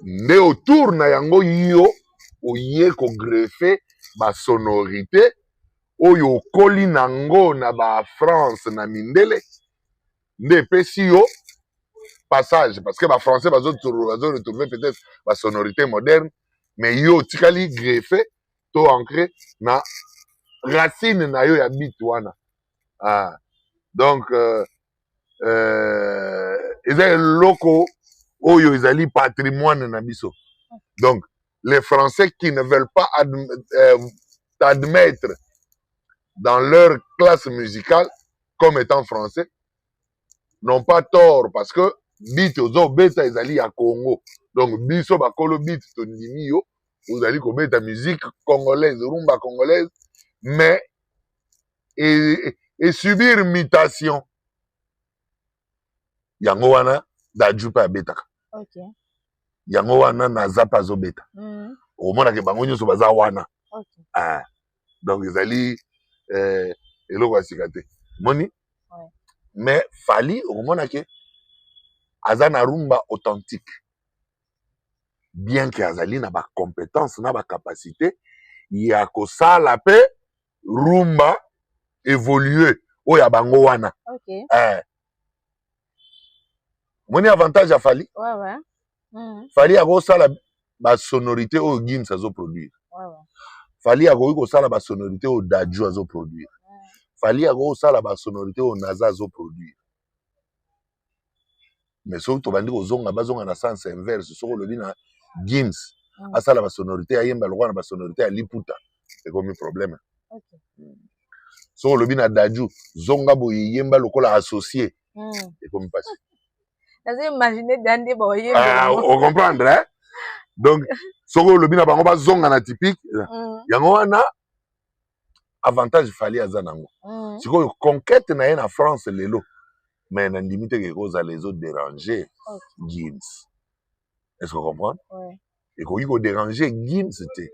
Speaker 5: Nde autour na yango yo oye ko greffer ba sonorité oyo koli nango na ba France na mindele nde pesi yo passage parce que ba français bazo retrouver peut-être ba sonorité moderne mais yo tikali greffé to ancré na racine na yo ya beat wana. Donc ezali loko oyo ezali patrimoine na biso. Donc les Français qui ne veulent pas t'admettre dans leur classe musicale comme étant français n'ont pas tort parce que beat ozo beta ezali ya Congo. Donc biso bakolo beat to ndimi yo ozali ko beta musique congolaise, rumba congolaise mais et subir mutation. Yango wana Dadju pa beta. Yango wana naza pa zo beta. Omona ke bango nyonso baza wana. Donc ezali eloko asikate. Moni? Mais Fali omona ke aza na rumba authentique. Bien que azali na ba compétence na ba capacité ya kosala pe rumba évoluer oya bango wana. Moni avantage à Fali? Fali a kosala ba sonorité oyo Gims azo produire. Fali a kosala ba sonorité oyo Dadju azo produire. Fali a kosala ba sonorité oyo Naza azo produire. Mais soki tobandi kozonga bazonga na sens inverse soko lobi na Gims asala ba sonorité ayemba lokwa na ba sonorité ya Liputa ekomi problème. Soko lobi na Dadju zonga boye yemba lokola associé ekomi passé. On comprendre hein? Donc soko lobi na bango bazonga na typique yango wana avantage Fali aza nango. Sikoyo conquête na ye na France lelo mais na limite que cause les autres déranger Gims. Est-ce que vous comprenez? Et qu'on y déranger Gims c'était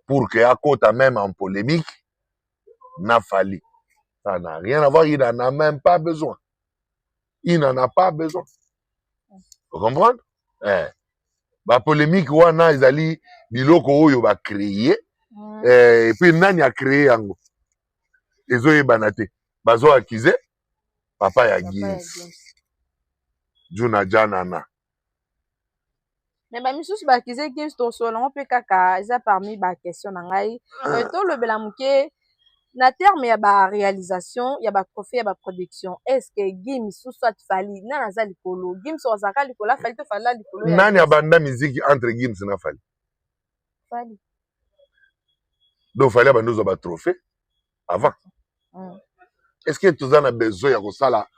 Speaker 5: pour que à côté même en polémique n'a Fali. Ça n'a rien à voir, il n'en a même pas besoin. il n'en a pas besoin. Vous comprenez? Ba polémique wana ezali biloko oyo ba créer et puis nani a créé yango ezoyebana te bazo accuser papa ya Gims Juna Janana.
Speaker 2: Mais ba misusu ba accuser Gims to solo pe kaka eza parmi ba question na ngai to le bela muke na terme ya ba réalisation ya ba trophée ya ba production est-ce que Gims soit Fally na za likolo Gims ozaka likolo Fally to Fally likolo ya
Speaker 5: nani abanda musique entre Gims na Fally donc Fally abandozo ba trophée avant est-ce que tu as besoin ya kosala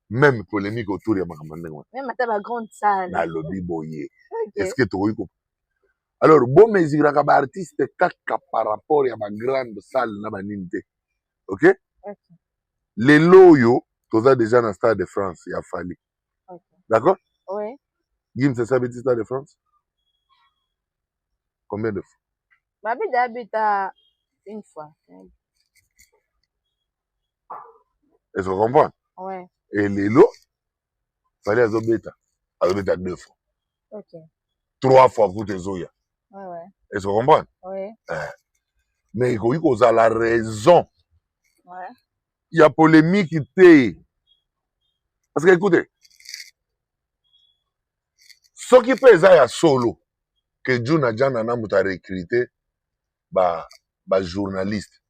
Speaker 5: même polémique autour ya makambo ndenge
Speaker 2: même ata ba grande salle
Speaker 5: na lobby boye est-ce que tu as alors bon mesuraka ba artiste kaka par rapport ya ba grande salle na ba ninte OK les loyo toza déjà dans Stade de France ya Fally d'accord
Speaker 2: oui
Speaker 5: Gims c'est ça petit Stade de France combien de fois
Speaker 2: babi d'habita une fois
Speaker 5: est-ce que vous comprenez
Speaker 2: ouais
Speaker 5: et les lots Fally azobeta 2 fois
Speaker 2: OK
Speaker 5: 3 fois vous tezoya
Speaker 2: ouais
Speaker 5: est-ce que vous comprenez
Speaker 2: ouais
Speaker 5: mais il faut la raison
Speaker 2: ouais
Speaker 5: il y a polémique parce que écoutez ce qui peut être solo que Juna Janana muta recruté ba journaliste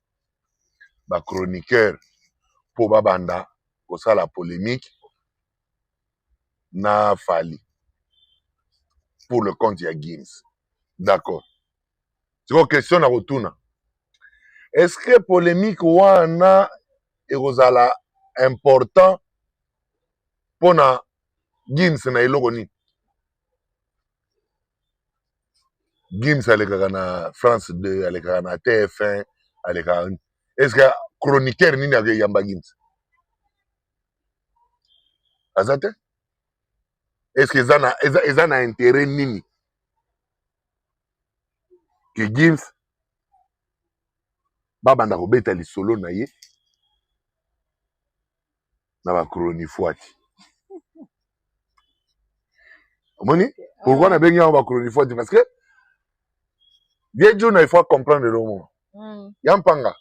Speaker 5: ba chroniqueur pour babanda pour ça la polémique na Fally pour le compte ya Gims d'accord c'est une question à retourner est-ce que polémique wana ekozala important pona Gims na eloko nini Gims alekaka na France 2 alekaka na TF1 alekaka est-ce que chroniqueur nini akeyamba Gims aza te est-ce que eza na intérêt nini que Gims babanda kobeta lisolo na ye na bachronifuati omoni pourquoi nabengi yango bachronifuati parce que vie Juna il faut comprendre le mot yampanga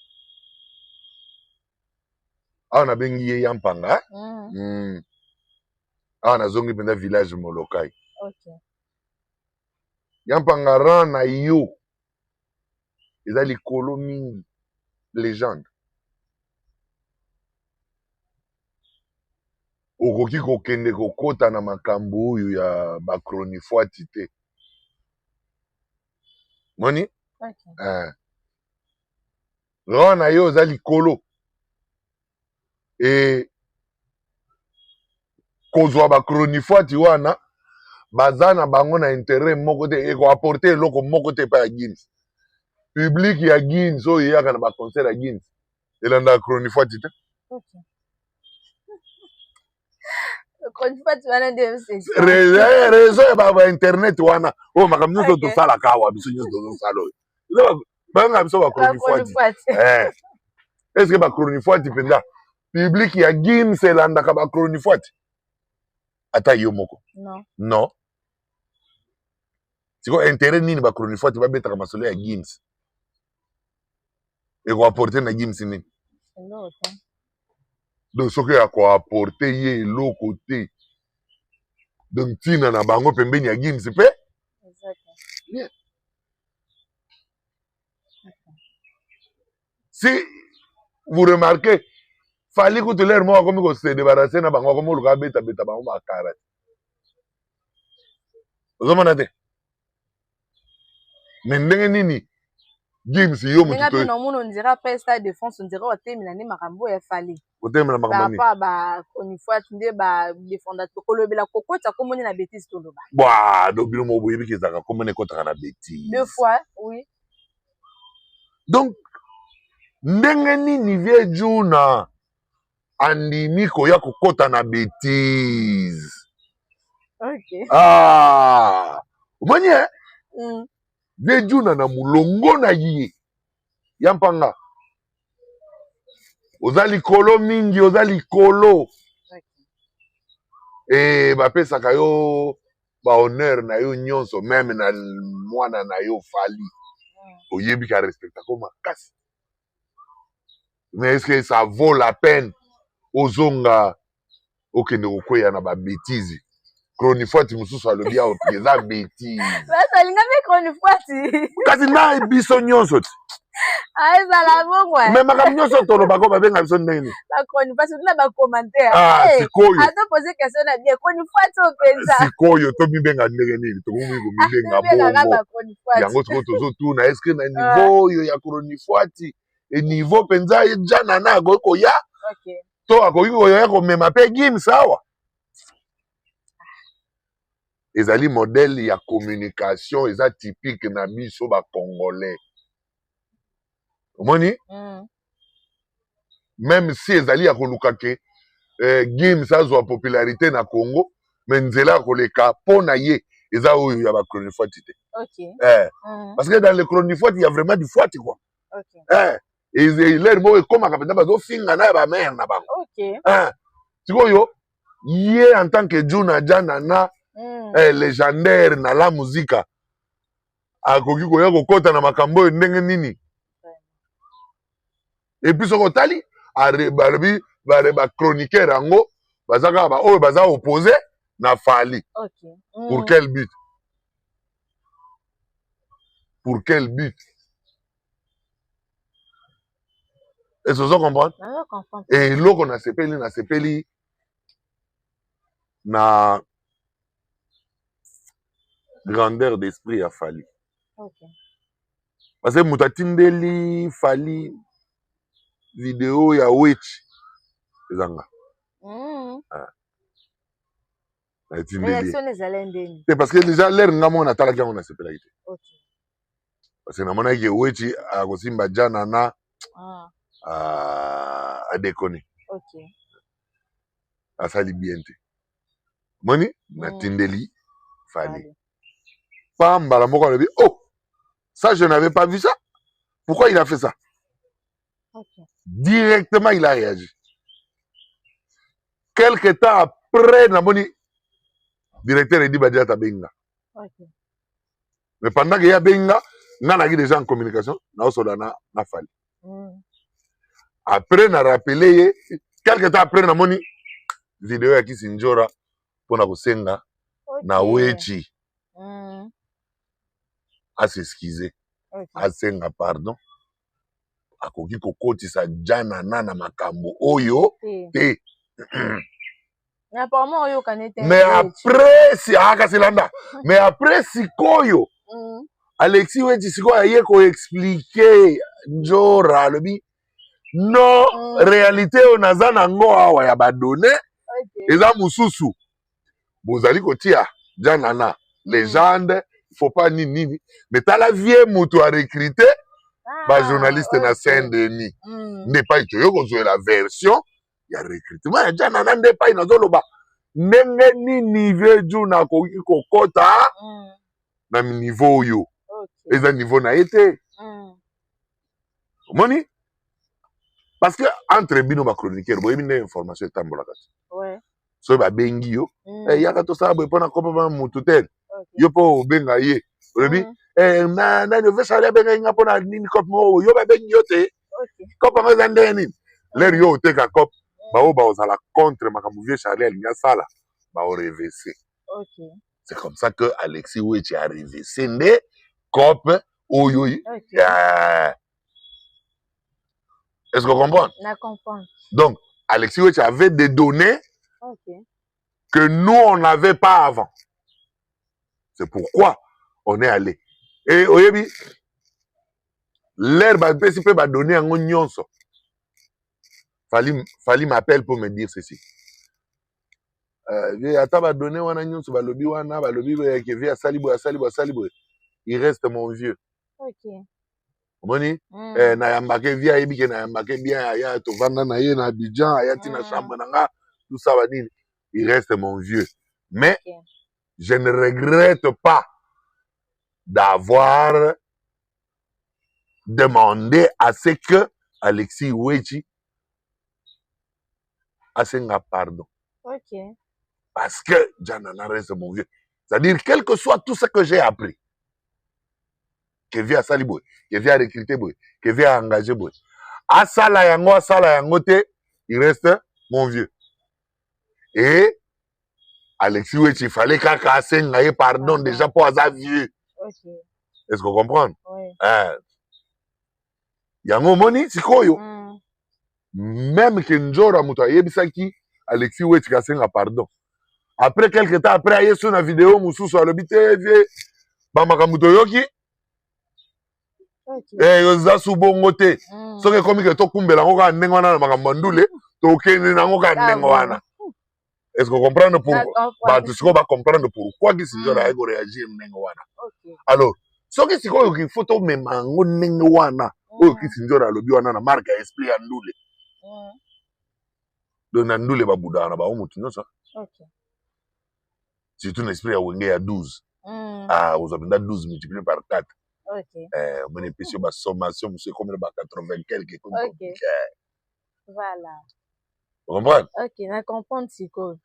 Speaker 5: awa nabengi ye yampanga awa nazongi mpenza village molokai yampanga ran na yo eza likolo mingi légende okoki kokende kokota na makambo oyo ya bachronifuati te moni ran na yo eza likolo e kozwa bachronifuati wana baza na bango na intérêt moko te ekoapporte eloko moko te pa ya Gims public ya Gims oyo eyaka na baconcert ya Gims elandaka chronifuati te réseau ya bainternet wana oyo makambo nyonso tosalaka awa biso nyonso tozosala oyo bayanga biso bachronifuati est ce que bachronifuati mpenza public ya Gims elandaka bachronifuati ata yo moko non siko intérêt nini bachronifuati babetaka masolo ya Gims ekoapporte na Gims nini donc soki akoapporte ye eloko te donc ntina na bango pembeni ya Gims mpe si vous remarquez Fally kutelere moko akomi kose débarrasser na bango akomi oluka abeta bango makara ozomona te me ndenge nini Gims yo
Speaker 2: moto na mono ndira après Stade de France ndira otemela ne makambo ya Fally
Speaker 5: otemela makambo ni
Speaker 2: papa ba chronifuati nde ba défendre to kolobela kokota komoni na bêtise to loba
Speaker 5: bwa do bino mo boyebi kezaka komoni kotaka na bêtise
Speaker 2: 2 fois oui
Speaker 5: donc ndenge nini vie Juna andimi koya kokota na bêtise
Speaker 2: OK
Speaker 5: omoni vie Juna na mulongo na ye yampanga oza likolo mingi oza likolo et bapesaka yo honneur na yo nyonso même na mwana na yo Fally oyebi ka respecta ko makasi. Mais est-ce que ça vaut la peine ozonga okende kokwea na ba bêtise Chronifuati mususu alobi awo eza bêtise
Speaker 2: basi alingami Chronifuati
Speaker 5: kasi na biso nyonso
Speaker 2: ezala bongwa
Speaker 5: me makambo nyonso tolobako babenga biso ndenge
Speaker 2: Chronifuati na bacommentaire
Speaker 5: sikoyo
Speaker 2: atopose question na bien Chronifuati openza
Speaker 5: sikoyo tomibenga ndenge nini tokomi komibenga bongo yango sikoyo tozotuna eske na niveau oyo ya Chronifuati niveau mpenza jana na akoki koya to akoki koya komema mpe Gims awa ezali modèle ya communication eza typique na biso bacongolais omoni même si ezali ya koluka ke Gims azwa popularité na Congo mais nzela ya koleka mpo na ye eza oyo ya bachronifuati te parce que dans le chronifuati il y a vraiment du fuati quoi leur moko ekomaka mpenza bazofinga na ya bamere na bango sikoyo ye en tant que Juna Janana légendaire na la muzika akoki koya kokota na makambo oyo ndenge nini epuis soki otali balobi bachroniqueur yango baza kaka oyo baza opposé na Fally pour quel but pour quel but est-ce que ozo comprendre et eloko nasepeli na grandeur d'esprit ya Fally parce que moto atindeli Fally vidéo ya Witch ezanga atindeli parce que déjà l'air nga moko natalaki yango nasepelaki te parce que namonaki Witch akosimba jana na adekone asali bien te moni natindeli Fally pambala moko alobi oh ça je n'avais pas vu ça pourquoi il a fait ça directement il a réagi quelque temps après namoni directeur edi badia tabenga mais pendant que ya benga nga naki déjà en communication naosoda na Fally après na rappelé ye quelque temps après namoni vidéo ya Kisinjora mpona kosenga na Wechi asexcuse asenga pardon akoki kokotisa jana na makambo oyo te mais après si akasilanda mais après sikoyo Alexis Wechi sikoyo aye koexplike Njora alobi non réalité oyo naza nango awa ya badone eza mosusu bozali kotia jana na légende il faut pas nini mais tala vie moto a recruté journaliste na Saint-Denis nde pai toyo kozwela version ya recrutement ya jana na nde pai nazoloba ndenge nini vie Juna akoki kokota na niveau oyo eza niveau na ye te omoni parce que entre bino bachroniqueur boyebi nde information etambolaka te soki babengi yo yaka tosala boye mpona kopama motu te yo mpo obenga ye olobi nani ove Charlie abengai nga mpona nini cope moko yo babengi yo te cope yango eza ndenge nini lere yo oteka cope bao baozala contre makambo vie Charlie alingi asala baorevese c'est comme ça que Alexis Wechi a revese nde cope oyo est-ce que vous comprenez? Donc Alexis Wechi avait des données que nous on n'avait pas avant. C'est pourquoi on est allé. Et oyebi l'air bapesi pe ba donner yango nyonso. Fally m'appelle pour me dire ceci. Ata ba donner wana nyonso ba lobi wana ba lobi ke via salibo. Il reste mon vieux. Moni na yambake via yebi ke na yambake bien ya to vanda na ye na Abidjan ya tina chambre nanga tout ça va dire il reste mon vieux. Mais je ne regrette pas d'avoir demandé à ce que Alexis Wechi asenga pardon. Parce que Janana reste mon vieux. C'est-à-dire, quel que soit tout ce que j'ai appris, que vient à Saliboy, que vient à recruter boy, que vient à engager boy. À Sala yango te, il reste mon vieux. Et Alexis Wetch, il fallait qu'à casser un pardon déjà pour avoir vieux.
Speaker 2: Ok.
Speaker 5: Est-ce qu'on comprend?
Speaker 2: Oui.
Speaker 5: Yango moni, c'est quoi yo? Même que Njora Mouta Yebisaki, Alexis Wetch casser un pardon. Après quelques temps, après, il y a une vidéo, Moussou sur le BTV, Bamaka Moutoyoki. Eh, yoza subongo te. Soke komi ke to kumbela ngoka nengo wana makamandule, to kene na ngoka nengo wana. Est-ce que vous comprenez pourquoi? Bah, tu sais, on va comprendre pourquoi qui s'y a réagir nengo wana. Alors, soke si ko yoki photo me mango nengo wana, o ki s'y a lobi wana na marque esprit andule. Donc andule ba buda na ba umutu no ça.
Speaker 2: Ok.
Speaker 5: C'est un esprit à Wenge à 12. Ah, vous avez 12 multiplié par 4.
Speaker 2: Ok.
Speaker 5: Mon épisode, ma sommation, c'est comme le 80 quelques.
Speaker 2: Ok. Voilà.
Speaker 5: Vous comprenez?
Speaker 2: Ok, je comprends ce que.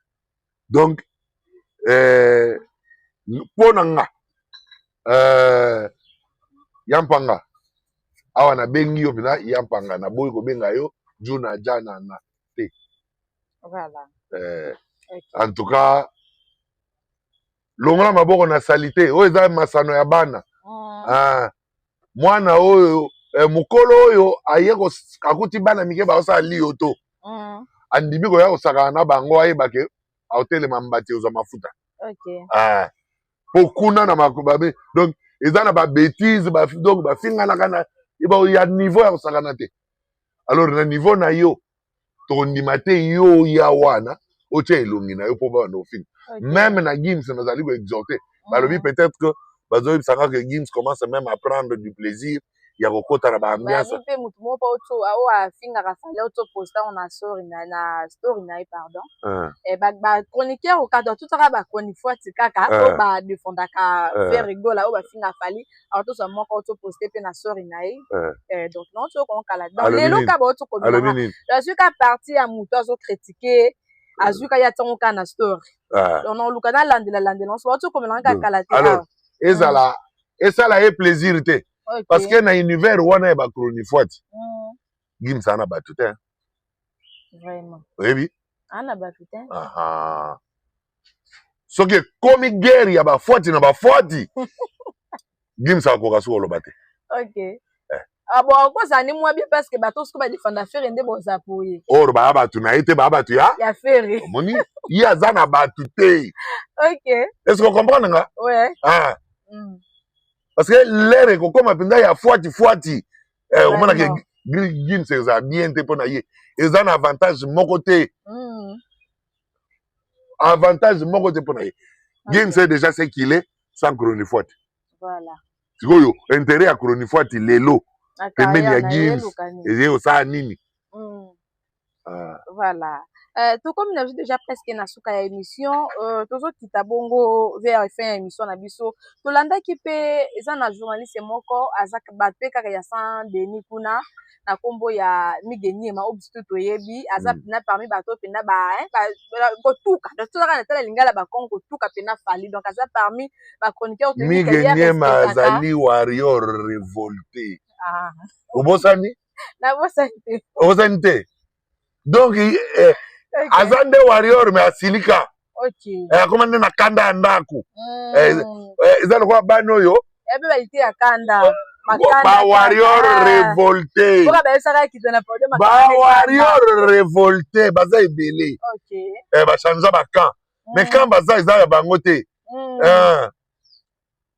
Speaker 5: Donc, pour nanga, yampanga, awa na bengi yo bina yampanga na boy ko benga yo juna jana na te.
Speaker 2: Voilà.
Speaker 5: Okay. En tout cas, longola maboko na salité, oyo eza masano ya bana. Mwana oyo mukolo oyo aye ko akuti bana mike ba osa liyo to. Andimi ko ya kosaka na bango ayebake aotelema mbati oza mafuta.
Speaker 2: Ok.
Speaker 5: Pokuna na makubabe. Donc eza na ba bêtise ba donc ba finga na kana iba ya niveau ya kosaka te. Alors na niveau na yo to ndimate yo ya wana oche elongi na yo po ba no fin. Même na Gims nous allons ko exhorter. Balobi peut-être que bazoyi sanga que Gims commence même à prendre du plaisir. Il y a beaucoup de ambiance.
Speaker 2: Pe mutu mo pa oto awa finga ka fale oto posta on a story na story na pardon. Et ba chroniqueur au cadre tout ça ba konifwa tikaka o ba défendre ka faire rigola o ba finga fali alors tout ça mo ka oto poster pe na story na donc non to ko kala dans les loka ba oto ko je suis ka partie à mutu azo critiquer azuka ya tonka na story. Donc on luka na landela on so oto ko melanga kala te.
Speaker 5: Alors ezala et ça la plaisir te. Okay. Parce que dans l'univers, on a des chroniques. Gims a battu.
Speaker 2: Vraiment.
Speaker 5: Oui.
Speaker 2: On a battu.
Speaker 5: Ce qui est comme guerre, il y a des fautes, il y a des fautes. Gims a encore sur le battu.
Speaker 2: Ok. Ah bon, quoi ça n'est moins bien parce que bateau ce qu'on va défendre faire un débat ça pour y.
Speaker 5: Oh, bah battu, na été bah battu ya.
Speaker 2: Il a fait.
Speaker 5: Moni, il y a zana battu.
Speaker 2: Ok.
Speaker 5: Est-ce que vous comprenez là?
Speaker 2: Ouais.
Speaker 5: Parce que l'air est comme un peu il y a fouati. On m'a dit que Gims c'est bien te pour naïe. Ils ont un avantage mon côté. Avantage mon côté pour naïe. Gims c'est déjà ce qu'il est sans chronifoite.
Speaker 2: Voilà.
Speaker 5: Tu vois, intérêt à chronifoite il est l'eau. Et même il y a Gims. Et il y a ça nini.
Speaker 2: Voilà. Tout comme nous avons déjà presque na suka ya émission, toujours kita bongo vers fin émission na biso. To landa ki pe eza na journaliste moko azak batpe kaka ya san Denis kuna na kombo ya Migeni ma obstu to yebi azap na parmi bato pena ba ko tuka to tuka na tala lingala ba kongo tuka pena fali donc azap parmi ba chroniqueur to
Speaker 5: Migeni ma azali warrior révolté. Obosani?
Speaker 2: Na bosani.
Speaker 5: Obosani. Donc azande warrior me asilika.
Speaker 2: Okay.
Speaker 5: Comment na kanda ndaku. Ezalo kwa bano yo.
Speaker 2: Ebe balite ya kanda.
Speaker 5: Ba warrior révolté. Ba warrior révolté baza ebele.
Speaker 2: Okay.
Speaker 5: Ba chanja ba camp. Mais quand baza ezala bango te.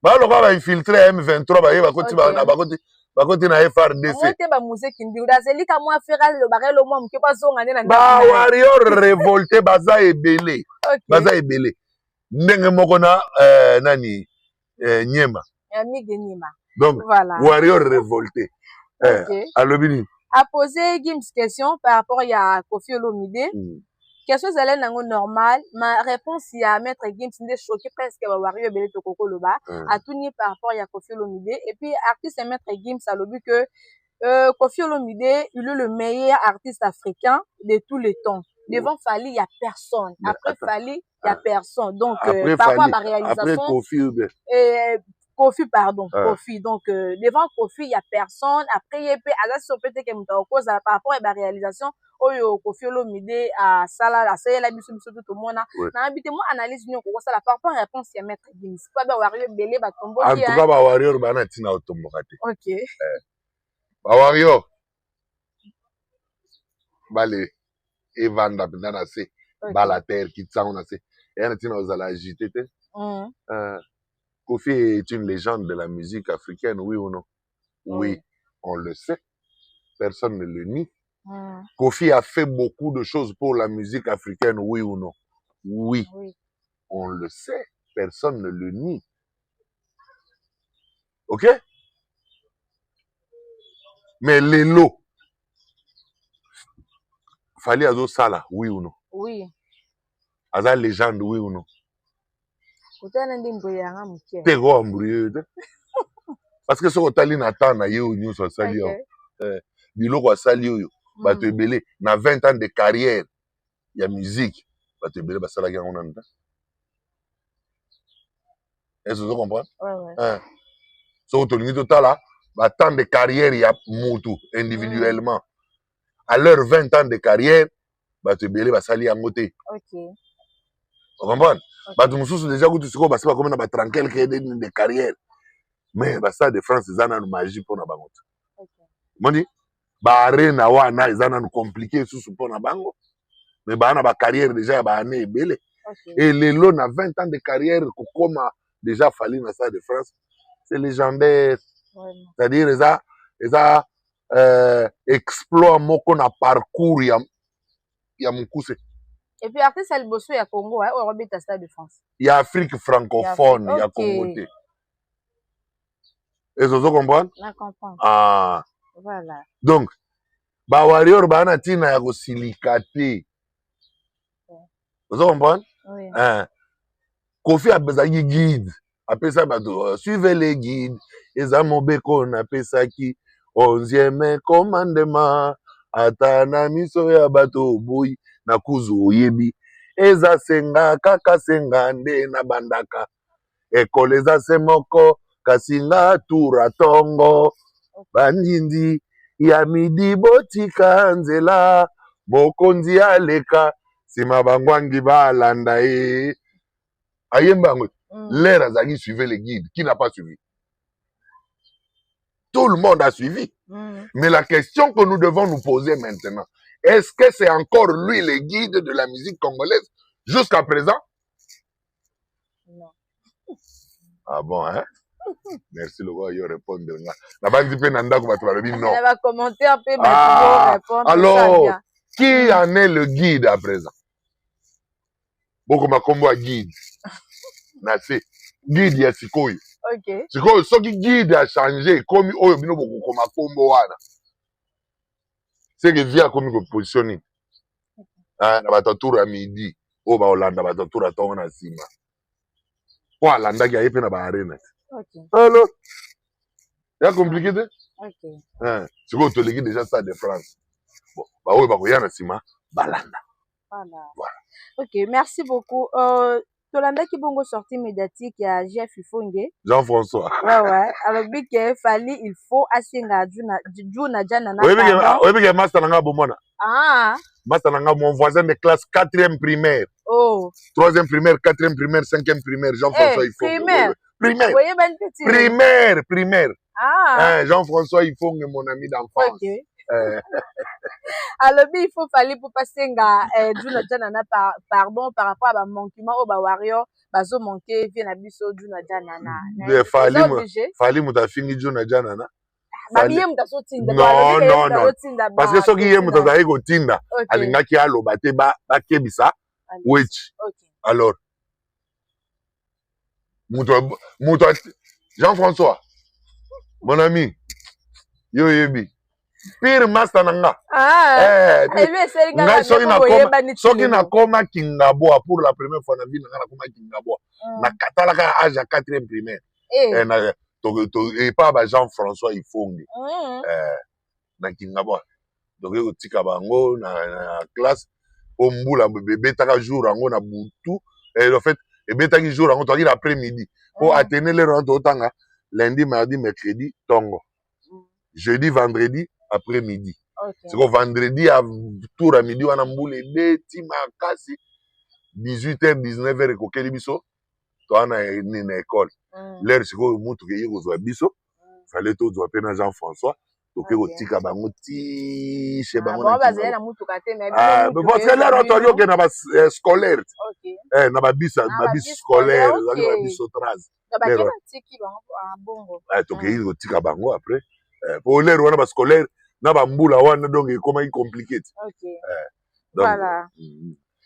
Speaker 5: Ba lo ba infiltrer M23 ba yeba koti ba na bakoti bakoti na FRDC.
Speaker 2: Mote ba musiki ndi udazelika mwa fera lo barelo mwa mke bazonga nena.
Speaker 5: Ba warrior révolté baza ebele. Baza ebele. Ndenge moko na nani Nyema.
Speaker 2: Mige Nyema.
Speaker 5: Donc
Speaker 2: voilà.
Speaker 5: Warrior révolté. Alobini.
Speaker 2: A poser Gims question par rapport à Koffi Olomide. Question zale nango normal, ma réponse y a maître Gims ndé choqué presque ba Warrior belé to koko loba a tout nié par rapport à Koffi Olomide et puis artiste maître Gims a lobi que Koffi Olomide il est le meilleur artiste africain de tous les temps. Devant Fali il y a personne. Après Fali il y a personne. Donc,
Speaker 5: après,
Speaker 2: par rapport à ma
Speaker 5: après
Speaker 2: réalisation,
Speaker 5: Kofi,
Speaker 2: pardon, Kofi. Donc, devant Kofi, il n'y a personne. Après, il y a peut-être que par rapport à ma réalisation, Kofi Olomide à Sala, à Sala, tout le monde. Moi, analyse, ça par rapport à réponse, il y a maître Gims. Pas bien, Warrior, Belé, Batombo.
Speaker 5: En tout cas, Warrior, Banatina, Otombokate.
Speaker 2: Ok.
Speaker 5: Warrior. Bale, Evanda, Bindana, c'est Balater, Kitsauna, c'est. Et on a aux agité. Kofi est une légende de la musique africaine, oui ou non? Oui, on le sait. Personne ne le nie. Kofi a fait beaucoup de choses pour la musique africaine, oui ou non? Oui. On le sait. Personne ne le nie. Ok? Mais Lelo, Fali Azo Sala, oui ou non?
Speaker 2: Oui.
Speaker 5: Aza légende, oui ou non?
Speaker 2: T'es
Speaker 5: gros embrouillé. Parce que ce que tu as dit, Nathan, na yo news au sali. Biloko a sali yo. Bato ebele na 20 ans de carrière, il y a musique. Bato ebele basala ga on anda. Est-ce que vous comprenez?
Speaker 2: Ouais.
Speaker 5: Ce que tu as là, ba temps de carrière il y a mutu individuellement. À leur 20 ans de carrière, bato ebele basali yango te.
Speaker 2: OK.
Speaker 5: Vous comprenez? Bato mususu déjà que tu sais ba seba comme na ba tranquille de carrière. Mais ça de France ils ont une magie pour na bango.
Speaker 2: OK.
Speaker 5: Moni ba arena wana ils ont compliqué sous pour na bango. Mais ba na ba carrière déjà ba année belé. Et les lots na 20 ans de carrière comme déjà fallu na ça de France, c'est légendaire. C'est-à-dire ils a exploit moko na parcours ya mukuse.
Speaker 2: Et puis artiste elle bosse ya Congo hein, au Robert Stade de France.
Speaker 5: Il y a Afrique francophone, il y a Congo. Et vous comprenez?
Speaker 2: Je comprends.
Speaker 5: Ah.
Speaker 2: Voilà.
Speaker 5: Donc, ba warrior ba na tina ya ko silikate. Vous comprenez?
Speaker 2: Oui.
Speaker 5: Kofi a besoin de guide. Après ça, suivez les guides. Eza mobeko na pesa ki 11e commandement. Atana miso ya bato boy na kuzu oyebi. Eza senga kaka senga nde na bandaka. Ekole eza semoko kasinga tura tongo. Bandindi ya midi botika nzela. Mokonzi aleka. Sima bangwangi balanda e. Ayembango. L'air Azagi suivait les guides. Qui n'a pas suivi? Tout le monde a suivi. Mais la question que nous devons nous poser maintenant, est-ce que c'est encore lui le guide de la musique congolaise jusqu'à présent?
Speaker 2: Non.
Speaker 5: Ah bon, hein? Merci, le roi, il répond de là. La bande de Nanda, non.
Speaker 2: Elle va commenter un peu, mais répondre.
Speaker 5: Alors, qui en est le guide à présent? Beaucoup ma combo à guide. Nasi. Guide ya sikoyo.
Speaker 2: OK.
Speaker 5: Sikoyo soki guide a changé comme oyo bino boko koma kombo wana. C'est que via comme ko positionner. Na batatour à midi, o ba Hollande batatour à tonga na sima. Po alanda ki ayepe na ba arena.
Speaker 2: OK.
Speaker 5: Alors, c'est compliqué de?
Speaker 2: OK.
Speaker 5: Sikoyo to leki déjà ça de France. Bon, ba oyo ba ko ya na sima balanda.
Speaker 2: Voilà. OK, merci beaucoup. Tolanda qui bongo sortie médiatique ya Jeff Ifonge.
Speaker 5: Jean-François.
Speaker 2: Ouais. Alors bike fali il faut asinga juna jana na.
Speaker 5: Oui, mais master nanga bomona.
Speaker 2: Ah.
Speaker 5: Master nanga mon voisin de classe 4e primaire.
Speaker 2: Oh.
Speaker 5: 3e primaire, 4e primaire, 5e primaire, Jean-François Ifonge.
Speaker 2: Primaire.
Speaker 5: Primaire.
Speaker 2: Voyez ben petit.
Speaker 5: Primaire.
Speaker 2: Ah.
Speaker 5: Jean-François Ifonge mon ami d'enfance.
Speaker 2: OK. Alors il faut fallait pour passer nga juna jana na pardon par rapport à manquement au warrior bazo manquer vient na biso juna jana na
Speaker 5: fali muta fingi juna jana na
Speaker 2: babiye muta so tinda
Speaker 5: non parce que soki ye muta za iko tinda alingaki aloba te ba kebisa wechi alors muto Jean-François mon ami yo yebi pire master nanga. Soki na koma Kingaboa pour la première fois na vie na koma Kingaboa. Na katalaka âge à 4e primaire. Et pas Jean-François Ifonge. Na Kingaboa. Donc tika bango na classe o mbula bébé taka jour ango na butu En fait, et bien, tant jour, on t'a l'après-midi. Pour atteindre les rentes autant, lundi, mardi, mercredi, tongo. Jeudi, vendredi, après-midi. C'est que vendredi, à tour à midi, on a mboulé des petits makasi. 18h, 19h, et coquet biso. Toi, on a une école. L'air, c'est que vous montrez aux biso. Fallait tout doit peine Jean-François. Donc, au tika bango ti chez bango na
Speaker 2: bazela na mutu kate mais
Speaker 5: mais bon c'est l'air autorio que na ba scolaire. Na ba bis scolaire, na ba bis traz.
Speaker 2: Ba ke ba tiki bango bongo.
Speaker 5: Donc au tika bango après pour l'air wana ba scolaire na ba mbula wana donc comment il compliqué.
Speaker 2: Voilà.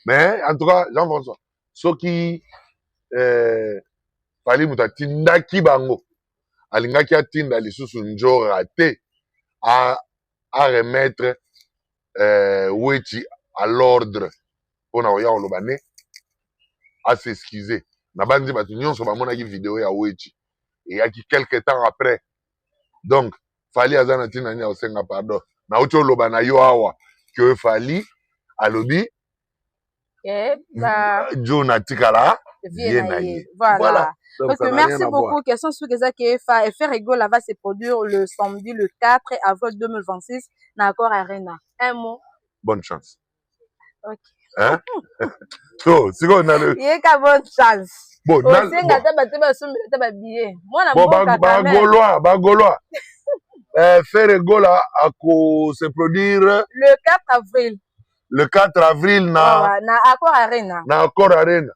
Speaker 5: Mais en tout cas Jean-François ce qui fallait mutatindaki bango alingaki atinda lisusu njo raté à remettre Wechi à l'ordre pour na oya olobane à s'excuser na bandi batu nyonso bamonaki vidéo ya Wechi et yaki quelque temps après donc fali azana tina nya osenga pardon na uti olobana yo awa que fali alobi Jona tikala
Speaker 2: voilà. Donc, merci beaucoup. Question sur les KFA. FR Rigol va se produire le samedi le 4 avril 2026 dans l'accord Arena. Un mot.
Speaker 5: Bonne chance.
Speaker 2: Ok.
Speaker 5: Hein? So, c'est quoi on a le.
Speaker 2: Il y a bonne chance.
Speaker 5: Bon, Bagolois. FR Rigol a se produire
Speaker 2: le 4 avril.
Speaker 5: Le 4 avril na
Speaker 2: accord Arena.
Speaker 5: Na accord Arena.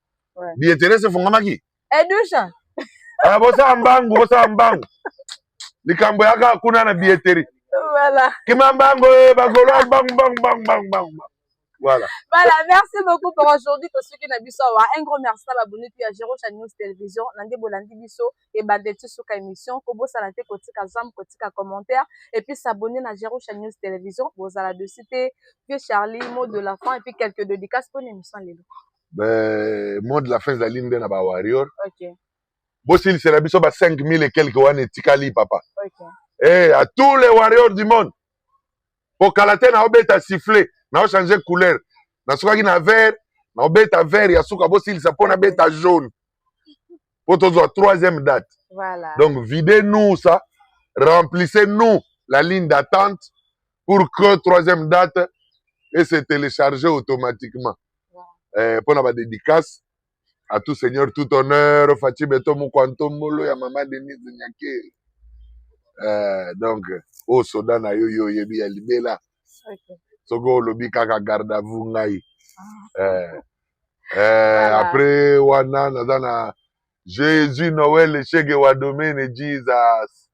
Speaker 5: Billetterie se fongamaki.
Speaker 2: Edusha.
Speaker 5: Bosa mbangu. Likambo yaka kuna na billetterie.
Speaker 2: Voilà.
Speaker 5: Kimambango bagolo bang. Voilà.
Speaker 2: Voilà, merci beaucoup pour aujourd'hui pour ceux qui n'ont pas savoir. Un gros merci à l'abonné puis à Jero News Télévision, Nande Bolandi Biso et Bandeti sur émission, Kobo Salate Kotika Zam Kotika commentaire et puis s'abonner à Jero News Télévision, vous allez de citer puis Charlie mot de la fin et puis quelques dédicaces pour l'émission Lelo.
Speaker 5: Mot de la fin de la ligne de Naba Warrior.
Speaker 2: OK.
Speaker 5: Bossil c'est la biso ba 5000 et quelques wane tikali papa.
Speaker 2: OK.
Speaker 5: Et à tous les warriors du monde. Pour Kalate na obeta siffler. Na changer couleur na sukaki na vert na obeta vert ya suka bosilisa pona beta jaune pour tozwa troisième date.
Speaker 2: Voilà.
Speaker 5: Donc videz-nous ça, remplissez-nous la ligne d'attente pour que troisième date et se télécharger automatiquement. Pour la dédicace à tout seigneur tout honneur Fati Beto Mukwantomolo ya mama Denise Nyake. Donc au soda na yo yebi ya libela.
Speaker 2: OK.
Speaker 5: Sogo lobi kaka garde à vous ngai. Après wana nazana Jésus Noël Chege wa domaine Jesus.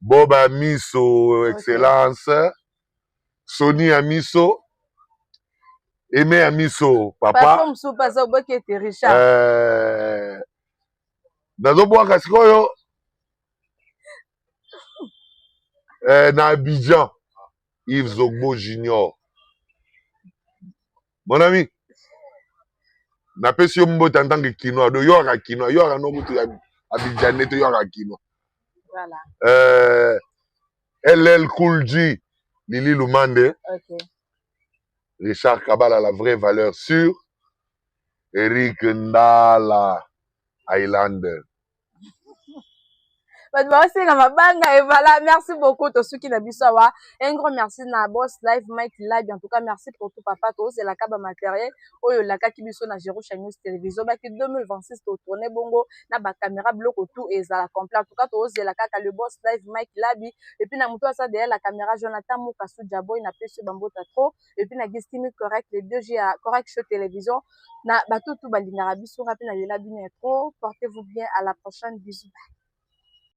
Speaker 5: Boba Miso excellence. Sony Amiso. Aimé Amiso papa. Nazo boaka sikoyo na Abidjan, Yves Zogbo Junior. Mon ami, na pesi yo mbote en tant que Kinois, do yoka Kinois, yoka no mutu Abidjan neto yoka Kinois.
Speaker 2: Voilà.
Speaker 5: LL Cool G, Lili Lumande.
Speaker 2: OK.
Speaker 5: Richard Kabala, la vraie valeur sûre. Eric Ndala, Highlander.
Speaker 2: Et voilà, merci beaucoup à ceux qui n'ont pas savoir. Un grand merci à Boss Live Mike Live. En tout cas, merci pour tout papa. C'est la caba matériel. Oh, la qui biso na Jero News Télévision. Bah, 2026, au tourné bongo. Na ba caméra bloc tout et ça la complet. En tout cas, c'est la kaka le Boss Live Mike Live. Et puis, na muto ça derrière la caméra Jonathan Mukasu Jabo. Il n'a pas ce bambo trop. Et puis, na Gestimi correct. Les 2G à correct show télévision. Na ba tout balina biso rapide na la bine trop. Portez-vous bien. À la prochaine. Bisous.